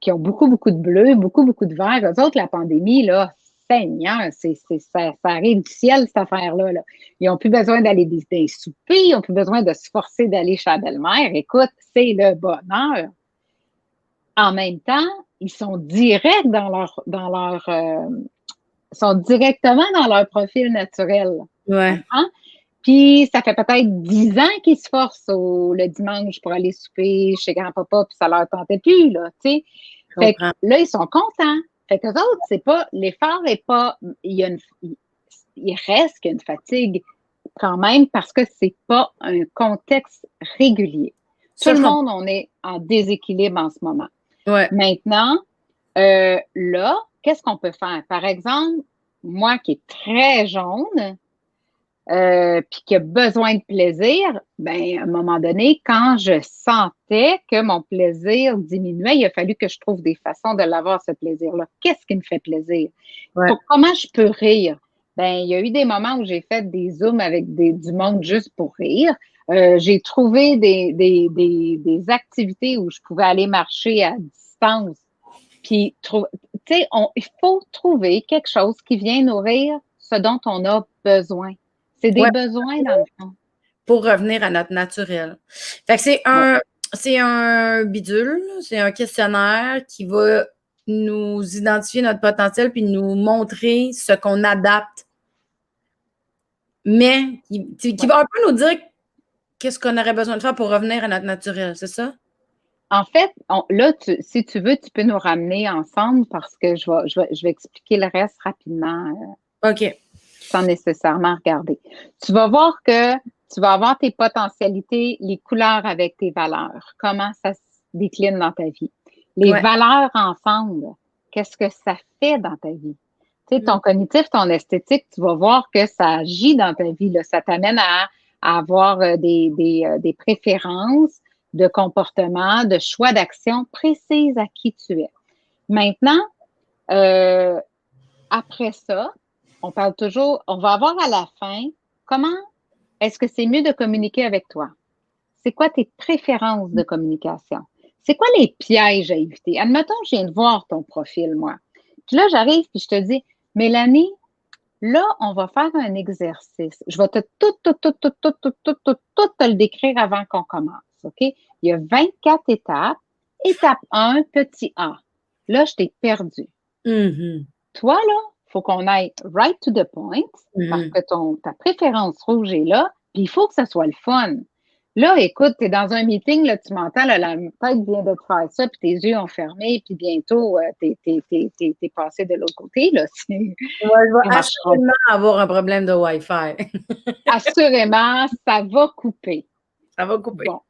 qui ont beaucoup, beaucoup de bleu, beaucoup, beaucoup de vert. Eux autres, la pandémie, là, Seigneur, ça arrive du ciel, cette affaire-là. Là. Ils n'ont plus besoin d'aller des soupers, ils n'ont plus besoin de se forcer d'aller chez la belle-mère. Écoute, c'est le bonheur. En même temps, ils sont directs sont directement dans leur profil naturel. Ouais. Comprends? Puis, ça fait peut-être 10 ans qu'ils se forcent le dimanche pour aller souper chez grand-papa, puis ça leur tentait plus, là, tu sais. Je Fait que comprends. là, ils sont contents. Fait que autres, c'est pas, l'effort est pas, il reste qu'il y a une fatigue quand même parce que c'est pas un contexte régulier. Tout Ça, le je comprends. monde, on est en déséquilibre en ce moment. Ouais. Maintenant, là, qu'est-ce qu'on peut faire? Par exemple, moi qui est très jaune, puis qui a besoin de plaisir, ben, à un moment donné, quand je sentais que mon plaisir diminuait, il a fallu que je trouve des façons de l'avoir, ce plaisir-là. Qu'est-ce qui me fait plaisir? Ouais. Comment je peux rire? Ben, il y a eu des moments où j'ai fait des zooms avec du monde juste pour rire. J'ai trouvé des activités où je pouvais aller marcher à distance. Puis, tu sais, il faut trouver quelque chose qui vient nourrir ce dont on a besoin. C'est des Ouais. besoins, dans le fond. Pour revenir à notre naturel. Fait que Ouais. c'est un bidule, c'est un questionnaire qui va nous identifier notre potentiel puis nous montrer ce qu'on adapte, mais qui Ouais. va un peu nous dire qu'est-ce qu'on aurait besoin de faire pour revenir à notre naturel, c'est ça? En fait, là, si tu veux, tu peux nous ramener ensemble parce que je vais expliquer le reste rapidement OK. sans nécessairement regarder. Tu vas voir que tu vas avoir tes potentialités, les couleurs avec tes valeurs, comment ça se décline dans ta vie. Les Ouais. valeurs ensemble, qu'est-ce que ça fait dans ta vie? Tu sais, ton cognitif, ton esthétique, tu vas voir que ça agit dans ta vie. Là. Ça t'amène à avoir des préférences de comportement, de choix d'action précises à qui tu es. Maintenant, après ça, on parle toujours, on va avoir à la fin, comment est-ce que c'est mieux de communiquer avec toi? C'est quoi tes préférences de communication? C'est quoi les pièges à éviter? Admettons, je viens de voir ton profil, moi. Puis là, j'arrive puis je te dis, Mélanie, là, on va faire un exercice. Je vais tout te le décrire avant qu'on commence, OK? Il y a 24 étapes. Étape 1, petit A. Là, je t'ai perdu. Mm-hmm. Toi, là, il faut qu'on aille right to the point parce que ta préférence rouge est là, puis il faut que ça soit le fun. Là, écoute, tu es dans un meeting, là, tu m'entends, là, la tête vient de te faire ça, puis tes yeux ont fermé, puis bientôt, t'es passé de l'autre côté, là. Ouais, je Ça vais marchera. assurément avoir un problème de Wi-Fi. Assurément, ça va couper. Ça va couper. Bon.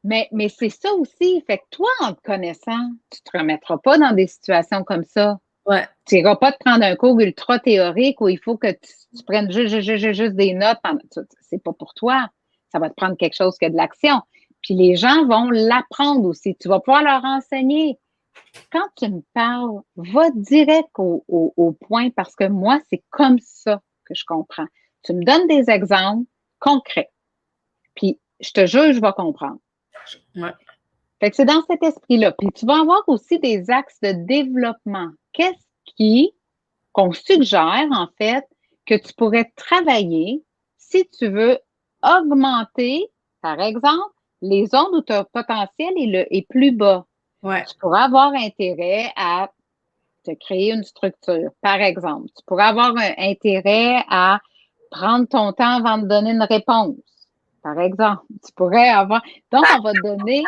Mais c'est ça aussi. Fait que toi, en te connaissant, tu te remettras pas dans des situations comme ça. Ouais. Tu n'iras pas te prendre un cours ultra théorique où il faut que tu prennes juste des notes. C'est pas pour toi. Ça va te prendre quelque chose qui a de l'action. Puis les gens vont l'apprendre aussi. Tu vas pouvoir leur enseigner. Quand tu me parles, va direct au point parce que moi, c'est comme ça que je comprends. Tu me donnes des exemples concrets. Puis je te jure, je vais comprendre. Ouais. Fait que c'est dans cet esprit-là. Puis tu vas avoir aussi des axes de développement. Qu'on suggère, en fait, que tu pourrais travailler si tu veux augmenter, par exemple, les zones où ton potentiel est plus bas. Ouais. Tu pourrais avoir intérêt à te créer une structure, par exemple. Tu pourrais avoir un intérêt à prendre ton temps avant de donner une réponse, par exemple. Tu pourrais avoir... Donc, on va te donner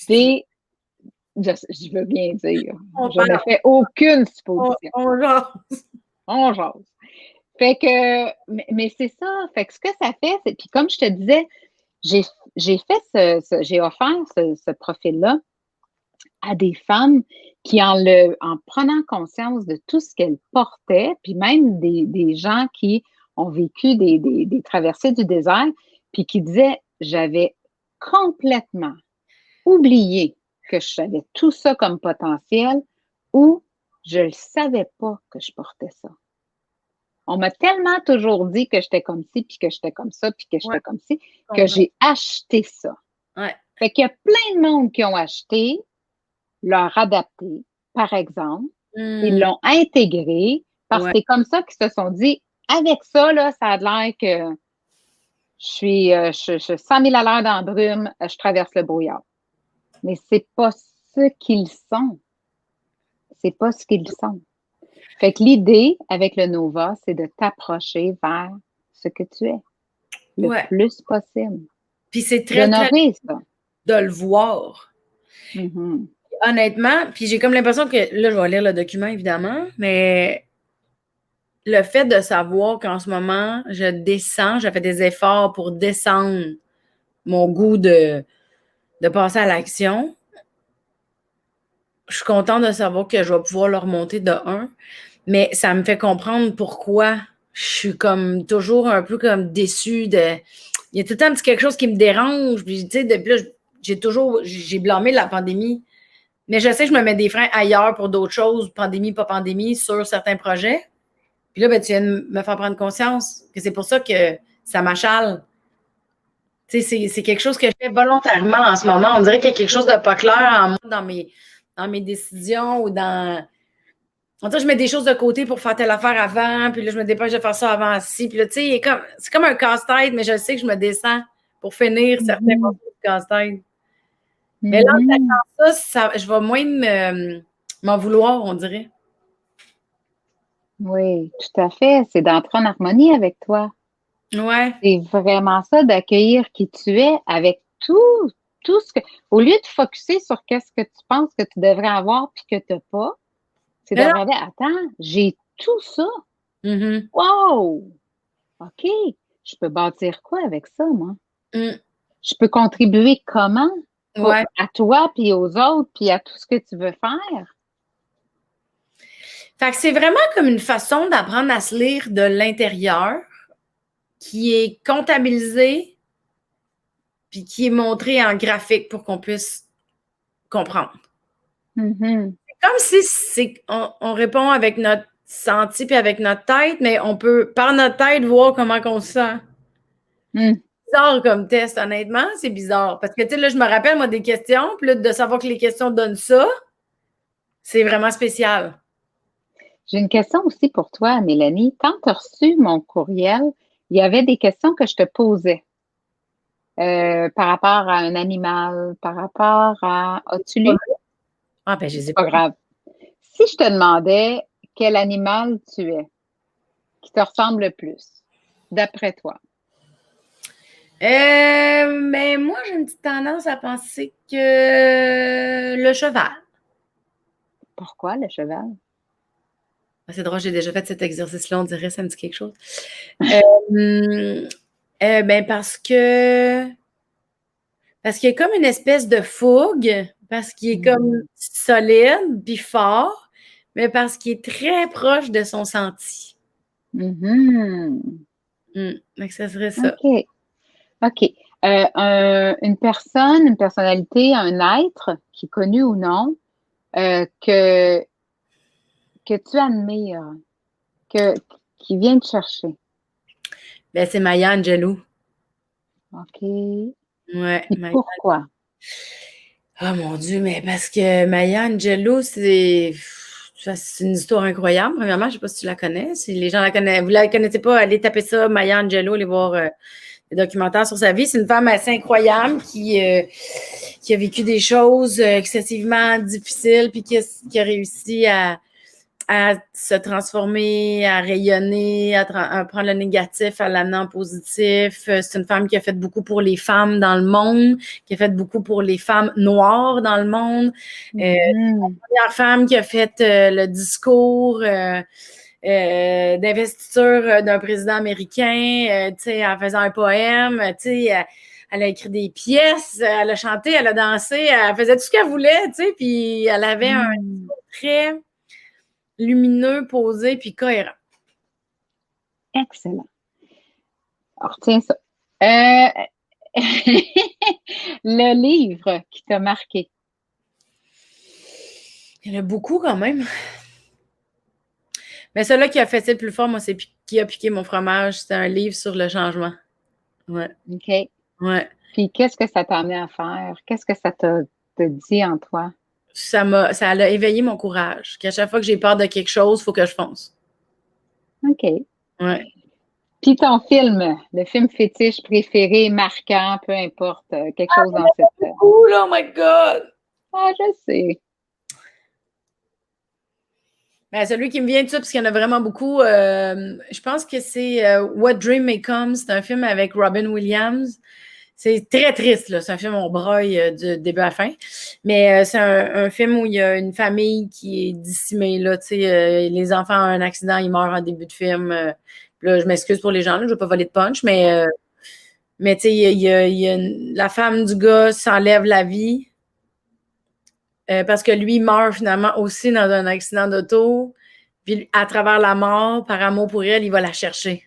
des... Je veux bien dire. Je ne fais aucune supposition. On jase. On jase. Fait que, mais c'est ça. Fait que ce que ça fait, c'est, puis comme je te disais, j'ai offert ce profil-là à des femmes qui, en prenant conscience de tout ce qu'elles portaient, puis même des gens qui ont vécu des traversées du désert, puis qui disaient, j'avais complètement oublié que je savais tout ça comme potentiel ou je ne savais pas que je portais ça. On m'a tellement toujours dit que j'étais comme ci, puis que j'étais comme ça, puis que j'étais comme ci, que j'ai acheté ça. Ouais. Fait qu'il y a plein de monde qui ont acheté, leur adapté, par exemple. Ils l'ont intégré parce que c'est comme ça qu'ils se sont dit, avec ça, là, ça a l'air que je suis 100 000 à l'heure dans la brume, je traverse le brouillard. Mais c'est pas ce qu'ils sont. C'est pas ce qu'ils sont. Fait que l'idée avec le Nova, c'est de t'approcher vers ce que tu es le plus possible. Puis c'est très, très ça. de le voir. Mm-hmm. Honnêtement, puis j'ai comme l'impression que, là, je vais lire le document, évidemment, mais le fait de savoir qu'en ce moment, je descends, j'ai fait des efforts pour descendre mon goût de passer à l'action, je suis contente de savoir que je vais pouvoir le remonter de 1, mais ça me fait comprendre pourquoi je suis comme toujours un peu comme déçue de. Il y a tout le temps un petit quelque chose qui me dérange. Puis, tu sais, depuis là, j'ai blâmé la pandémie. Mais je sais que je me mets des freins ailleurs pour d'autres choses, pandémie, pas pandémie, sur certains projets. Puis là, ben, tu viens de me faire prendre conscience que c'est pour ça que ça m'achale. Tu sais, c'est quelque chose que je fais volontairement en ce moment. On dirait qu'il y a quelque chose de pas clair en moi dans mes décisions ou dans. En tout cas, je mets des choses de côté pour faire telle affaire avant, puis là, je me dépêche de faire ça avant ci. Puis là, tu sais, c'est comme un casse-tête, mais je sais que je me descends pour finir certains morceaux du casse-tête. Mais là, en sachant ça, je vais moins m'en vouloir, on dirait. Oui, tout à fait. C'est d'entrer en harmonie avec toi. Ouais. C'est vraiment ça, d'accueillir qui tu es avec tout ce que. Au lieu de focusser sur qu'est-ce que tu penses que tu devrais avoir puis que tu n'as pas, c'est de Mais non. regarder, attends, j'ai tout ça. Mhm. Wow! OK. Je peux bâtir quoi avec ça, moi? Mm. Je peux contribuer comment Ouais. à toi, puis aux autres, puis à tout ce que tu veux faire? Fait que c'est vraiment comme une façon d'apprendre à se lire de l'intérieur qui est comptabilisée puis qui est montrée en graphique pour qu'on puisse comprendre. Mhm. Comme si on répond avec notre senti puis avec notre tête, mais on peut, par notre tête, voir comment on se sent. Mm. Bizarre comme test, honnêtement, c'est bizarre. Parce que, tu sais, là, je me rappelle, moi, des questions, puis là, de savoir que les questions donnent ça, c'est vraiment spécial. J'ai une question aussi pour toi, Mélanie. Quand tu as reçu mon courriel, il y avait des questions que je te posais par rapport à un animal, par rapport à... As-tu lu? Ah, ben, je sais C'est pas. pas grave. Si je te demandais quel animal tu es, qui te ressemble le plus, d'après toi? Mais moi, j'ai une petite tendance à penser que le cheval. Pourquoi le cheval? Ah, c'est drôle, j'ai déjà fait cet exercice-là, on dirait, ça me dit quelque chose. Euh, ben parce qu'il y a comme une espèce de fougue, parce qu'il est comme solide puis fort, mais parce qu'il est très proche de son senti. Mhm. Donc ça serait ça. OK. OK. Une personnalité, un être, qui est connu ou non, euh, que, que tu admires, que, qui vient te chercher. Ben, c'est Maya Angelou. OK. Ouais, Et Maya. pourquoi? Oh mon Dieu, mais parce que Maya Angelou, c'est une histoire incroyable. Premièrement, je ne sais pas si tu la connais. Si les gens la connaissent, vous la connaissez pas, allez taper ça, Maya Angelou, allez voir des documentaires sur sa vie. C'est une femme assez incroyable qui a vécu des choses excessivement difficiles puis qui a réussi à se transformer, à rayonner, à prendre le négatif, à l'amener en positif. C'est une femme qui a fait beaucoup pour les femmes dans le monde, qui a fait beaucoup pour les femmes noires dans le monde. C'est la Mhm. première femme qui a fait le discours d'investiture d'un président américain, en faisant un poème, elle a écrit des pièces, elle a chanté, elle a dansé, elle faisait tout ce qu'elle voulait, puis elle avait un Mhm. discours très lumineux, posé, puis cohérent. Excellent. Alors, retiens ça. Euh, le livre qui t'a marqué. Il y en a beaucoup quand même. Mais celui qui a fait ça le plus fort, moi, c'est Qui a piqué mon fromage. C'est un livre sur le changement. Ouais, OK. ouais. Puis, qu'est-ce que ça t'a amené à faire? Qu'est-ce que ça te dit en toi? Ça a éveillé mon courage. Qu'à chaque fois que j'ai peur de quelque chose, il faut que je fonce. OK. Ouais. Puis ton film, le film fétiche préféré, marquant, peu importe, quelque chose dans cette... Cool, oh my God! Ah, je sais. Ben, celui qui me vient de ça, parce qu'il y en a vraiment beaucoup, je pense que c'est What Dream May Come. C'est un film avec Robin Williams. C'est très triste, là. C'est un film où on broye du début à la fin. Mais c'est un film où il y a une famille qui est dissimée, là. Les enfants ont un accident, ils meurent en début de film. Là, je m'excuse pour les gens, là, je ne vais pas voler de punch, mais tu sais, la femme du gars s'enlève la vie parce que lui meurt finalement aussi dans un accident d'auto. Puis à travers la mort, par amour pour elle, il va la chercher.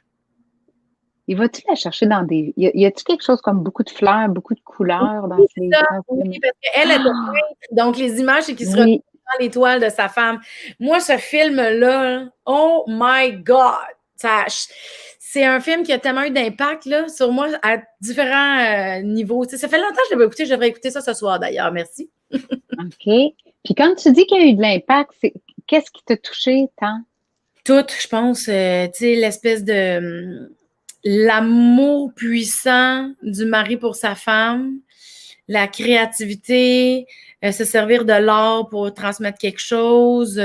Il va-tu la chercher dans des... Y a-tu quelque chose comme beaucoup de fleurs, beaucoup de couleurs dans Oui, ces... c'est ça. dans Oui, ces... parce qu'elle était Ah! peintre. Donc, les images, c'est qu'il se retrouve Oui, dans l'étoile de sa femme. Moi, ce film-là, oh my God! C'est un film qui a tellement eu d'impact là, sur moi à différents niveaux. Tu sais, ça fait longtemps que je l'avais écouté. Je devrais écouter ça ce soir, d'ailleurs. Merci. OK. Puis quand tu dis qu'il y a eu de l'impact, qu'est-ce qui t'a touché tant? Tout, je pense, tu sais, l'espèce de l'amour puissant du mari pour sa femme, la créativité, se servir de l'art pour transmettre quelque chose,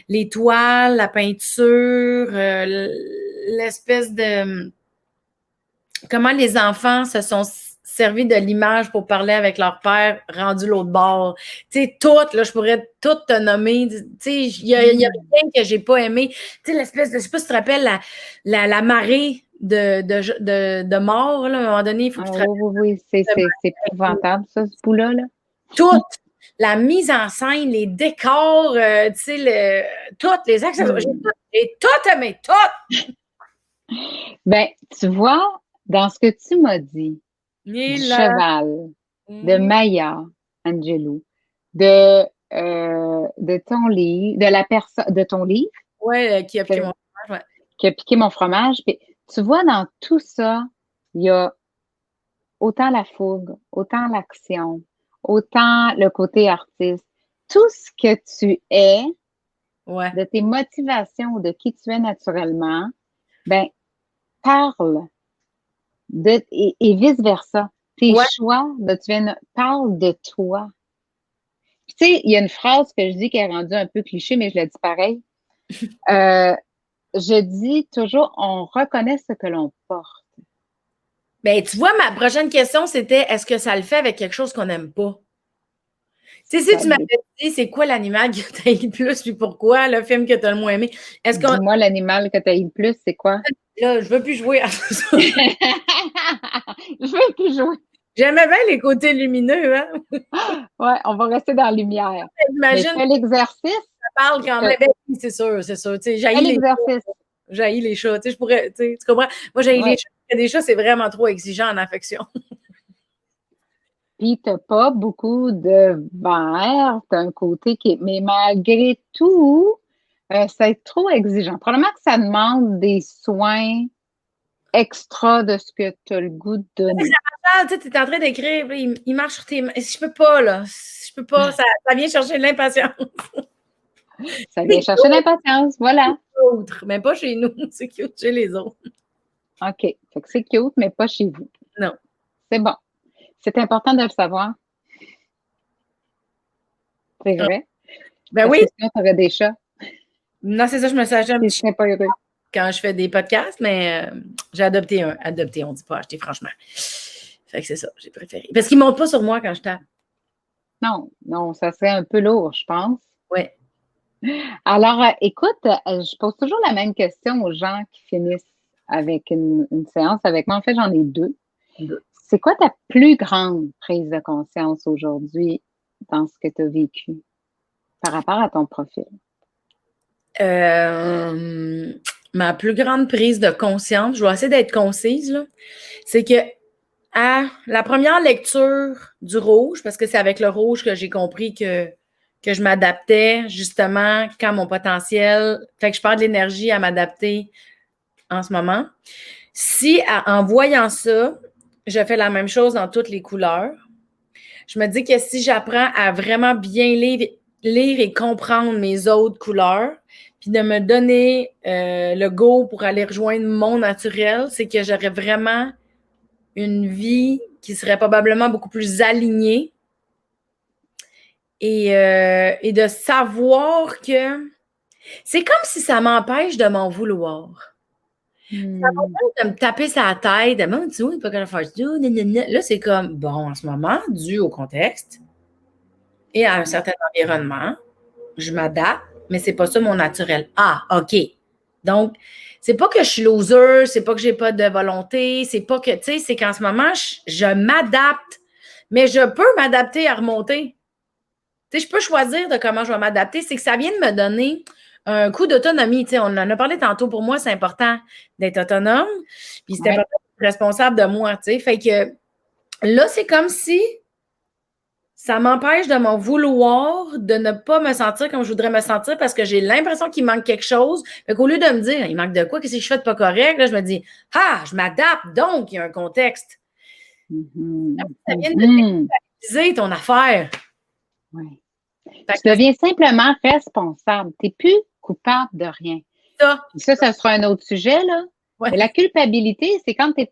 les toiles, la peinture, l'espèce de comment les enfants se sont servis de l'image pour parler avec leur père rendu l'autre bord. Tu sais, tout, là, je pourrais tout te nommer. Tu sais, il y a rien que j'ai pas aimé. Tu sais, l'espèce de, je sais pas si tu te rappelles, la marée de mort, là, à un moment donné, il faut que Ah, tu te oui, oui, oui, c'est épouvantable, ça, ce bout-là, là. toute la mise en scène, les décors, tu sais, toutes les accessoires. J'ai tout aimé, tout! Ben, tu vois, dans ce que tu m'as dit, Et du là, cheval, de Maya Angelou, de ton livre, de la personne, de ton livre, ouais, qui a piqué que- mon fromage, ouais. qui a piqué mon fromage, puis tu vois, dans tout ça, il y a autant la fougue, autant l'action, autant le côté artiste. Tout ce que tu es, Ouais. de tes motivations, de qui tu es naturellement, ben, parle et vice-versa. Tes Ouais. choix, parle de toi. Puis, tu sais, il y a une phrase que je dis qui est rendue un peu cliché, mais je la dis pareil. Je dis toujours, on reconnaît ce que l'on porte. Ben, tu vois, ma prochaine question, c'était est-ce que ça le fait avec quelque chose qu'on n'aime pas? Tu sais, si tu m'avais dit c'est quoi l'animal que tu as le plus, puis pourquoi, le film que tu as le moins aimé, est-ce qu'on. Dis-moi l'animal que tu as eu le plus, c'est quoi? Là, je veux plus jouer à ça. Je veux plus jouer. J'aimais bien les côtés lumineux, hein? Ouais, on va rester dans la lumière. Mais Imagine, fais l'exercice. ça parle quand même. Ben, oui, c'est sûr, c'est sûr. Tu sais, Fais l'exercice. j'haïs les chats. Tu sais, je pourrais, tu sais, tu comprends? Moi, j'haïs les Ouais. chats. Des chats, c'est vraiment trop exigeant en affection. Puis t'as pas beaucoup de verre, t'as un côté qui est... Mais malgré tout, c'est trop exigeant. Probablement que ça demande des soins extra de ce que tu as le goût de donner. Tu sais, t'es en train d'écrire, il marche sur tes mains. Je peux pas, là. Je peux pas. Ça vient chercher de l'impatience. Ça vient chercher l'impatience, voilà. Autre, mais pas chez nous. C'est cute chez les autres. OK. Fait que c'est cute, mais pas chez vous. Non. C'est bon. C'est important de le savoir. C'est vrai. Ben Parce oui. que sinon, tu aurais des chats. Non, c'est ça, je me suis acheté un Ils petit seraient pas heureux. quand je fais des podcasts, mais j'ai adopté un. Adopté, on dit pas acheter, franchement. Fait que c'est ça, j'ai préféré. Parce qu'ils ne montent pas sur moi quand je tape. Non, non, ça serait un peu lourd, je pense. Oui. Alors, écoute, je pose toujours la même question aux gens qui finissent avec une séance avec moi. En fait, j'en ai deux. C'est quoi ta plus grande prise de conscience aujourd'hui dans ce que tu as vécu par rapport à ton profil? Ma plus grande prise de conscience, je vais essayer d'être concise, là, c'est que à la première lecture du rouge, parce que c'est avec le rouge que j'ai compris que je m'adaptais justement quand mon potentiel, fait que je perds de l'énergie à m'adapter en ce moment. Si en voyant ça, je fais la même chose dans toutes les couleurs, je me dis que si j'apprends à vraiment bien lire et comprendre mes autres couleurs, puis de me donner le go pour aller rejoindre mon naturel, c'est que j'aurais vraiment une vie qui serait probablement beaucoup plus alignée et de savoir que c'est comme si ça m'empêche de m'en vouloir. Ça m'empêche de me taper sa tête, de me dire, pas qu'à faire ça. Là, c'est comme, bon, en ce moment, dû au contexte et à un certain environnement, je m'adapte, mais c'est pas ça mon naturel. Ah, OK. Donc, c'est pas que je suis loser, c'est pas que j'ai pas de volonté, c'est pas que, tu sais, c'est qu'en ce moment, je m'adapte, mais je peux m'adapter à remonter. Tu sais, je peux choisir de comment je vais m'adapter. C'est que ça vient de me donner un coup d'autonomie. Tu sais, on en a parlé tantôt. Pour moi, c'est important d'être autonome. Puis c'est important d'être responsable de moi. Tu sais. Fait que là, c'est comme si ça m'empêche de m'en vouloir, de ne pas me sentir comme je voudrais me sentir parce que j'ai l'impression qu'il manque quelque chose. Fait qu'au lieu de me dire, il manque de quoi, qu'est-ce que je fais de pas correct, là, je me dis, je m'adapte, donc il y a un contexte. Ça vient de déstabiliser ton affaire. Oui. Tu deviens simplement responsable. Tu n'es plus coupable de rien. Ça sera un autre sujet, là. Ouais. Mais la culpabilité, c'est quand tu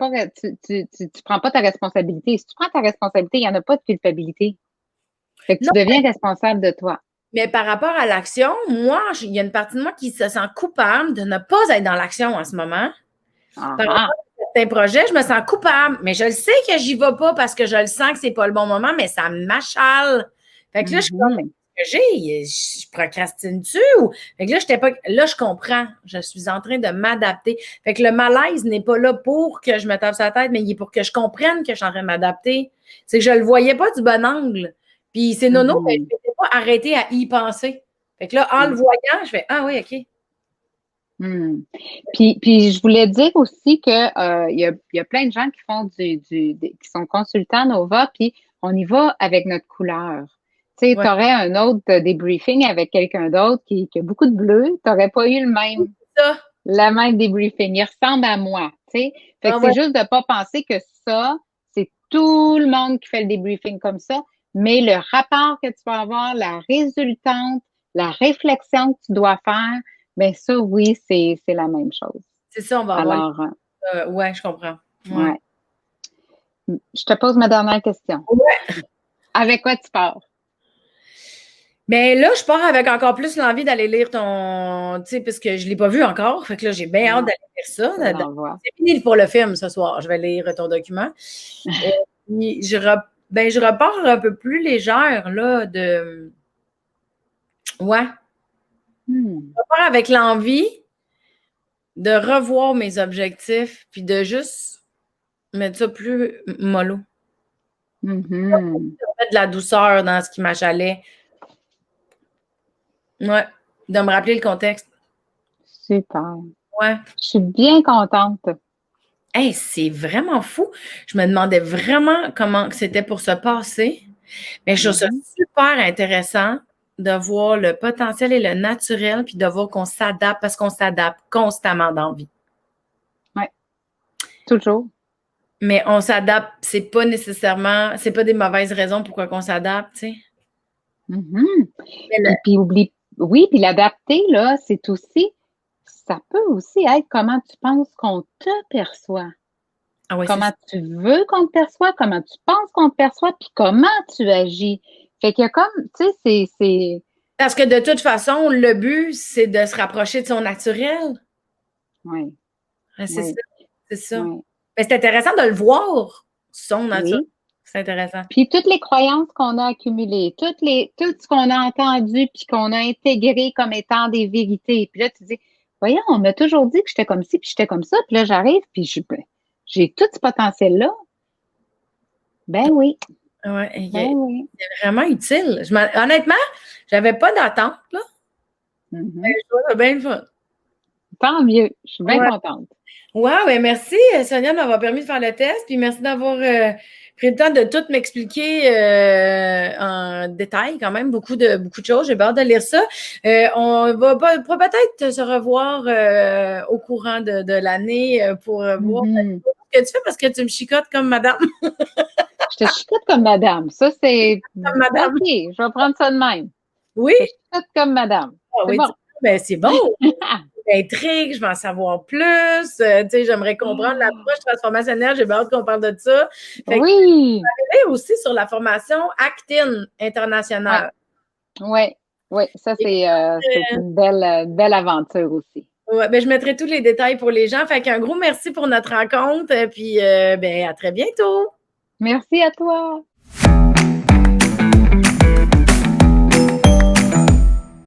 prends pas ta responsabilité. Si tu prends ta responsabilité, il n'y en a pas de culpabilité. Fait que tu deviens responsable de toi. Mais par rapport à l'action, moi, il y a une partie de moi qui se sent coupable de ne pas être dans l'action en ce moment. Par rapport à certains projets, je me sens coupable. Mais je le sais que j'y vais pas parce que je le sens que c'est pas le bon moment, mais ça m'achale. Fait que là, je suis comme, je procrastine-tu? Fait que là, je comprends. Je suis en train de m'adapter. Fait que le malaise n'est pas là pour que je me tape sur la tête, mais il est pour que je comprenne que je suis en train de m'adapter. C'est que je le voyais pas du bon angle. Puis c'est nono, mais je ne m'étais pas arrêtée à y penser. Fait que là, en le voyant, je fais oui, OK. Puis je voulais dire aussi que il y a plein de gens qui font qui sont consultants Nova, puis on y va avec notre couleur. Tu sais, tu aurais un autre débriefing avec quelqu'un d'autre qui a beaucoup de bleu, tu n'aurais pas eu le même débriefing. Il ressemble à moi, tu sais. Fait que c'est juste de ne pas penser que ça, c'est tout le monde qui fait le débriefing comme ça, mais le rapport que tu vas avoir, la résultante, la réflexion que tu dois faire, bien ça, oui, c'est la même chose. C'est ça, on va avoir. Oui, je comprends. Ouais. Je te pose ma dernière question. Ouais. Avec quoi tu pars? Mais là, je pars avec encore plus l'envie d'aller lire ton... Tu sais, parce que je ne l'ai pas vu encore. Fait que là, j'ai bien hâte d'aller lire ça. C'est fini pour le film ce soir. Je vais lire ton document. Je repars un peu plus légère, là, de... Ouais. Je repars avec l'envie de revoir mes objectifs puis de juste mettre ça plus mollo. De mettre de la douceur dans ce qui m'achalait. Ouais. De me rappeler le contexte. Super. Ouais. Je suis bien contente. Hey, c'est vraiment fou. Je me demandais vraiment comment c'était pour se passer. Mais je trouve ça super intéressant de voir le potentiel et le naturel, puis de voir qu'on s'adapte parce qu'on s'adapte constamment dans la vie. Oui, toujours. Mais on s'adapte, c'est pas des mauvaises raisons pourquoi qu'on s'adapte, tu sais. Puis l'adapter, là, ça peut aussi être comment tu penses qu'on te perçoit. Comment tu veux qu'on te perçoive, comment tu penses qu'on te perçoit, puis comment tu agis. Fait qu'il y a comme, tu sais, c'est... Parce que de toute façon, le but, c'est de se rapprocher de son naturel. Oui. C'est ça. Oui. Mais c'est intéressant de le voir, son naturel. Oui. C'est intéressant. Puis toutes les croyances qu'on a accumulées, tout ce qu'on a entendu puis qu'on a intégré comme étant des vérités. Puis là, tu dis, voyons, on m'a toujours dit que j'étais comme ci, puis j'étais comme ça. Puis là, j'arrive, puis j'ai tout ce potentiel-là. Ben oui. Oui, c'est vraiment utile. Honnêtement, j'avais pas d'attente, là. Mais je trouve ça bien le fun. Tant mieux. Je suis bien contente. Wow, ben merci, Sonia, de m'avoir permis de faire le test. Puis merci d'avoir pris le temps de tout m'expliquer en détail, quand même, beaucoup de choses. J'ai hâte de lire ça. On va peut-être se revoir au courant de l'année pour voir ce que tu fais parce que tu me chicotes comme madame. Je te chicote comme madame. Ça, c'est... Comme madame. OK, je vais prendre ça de même. Oui. Je te chicote comme madame. Oui, bon. Ben, c'est bon. Intrigue, je veux en savoir plus. Tu sais, j'aimerais comprendre l'approche transformationnelle. J'ai hâte qu'on parle de ça. Fait oui. Je vais aussi sur la formation Actin internationale. Oui. Ça, c'est une belle aventure aussi. Ouais, ben, je mettrai tous les détails pour les gens. Fait qu'un gros merci pour notre rencontre. Puis, à très bientôt. Merci à toi.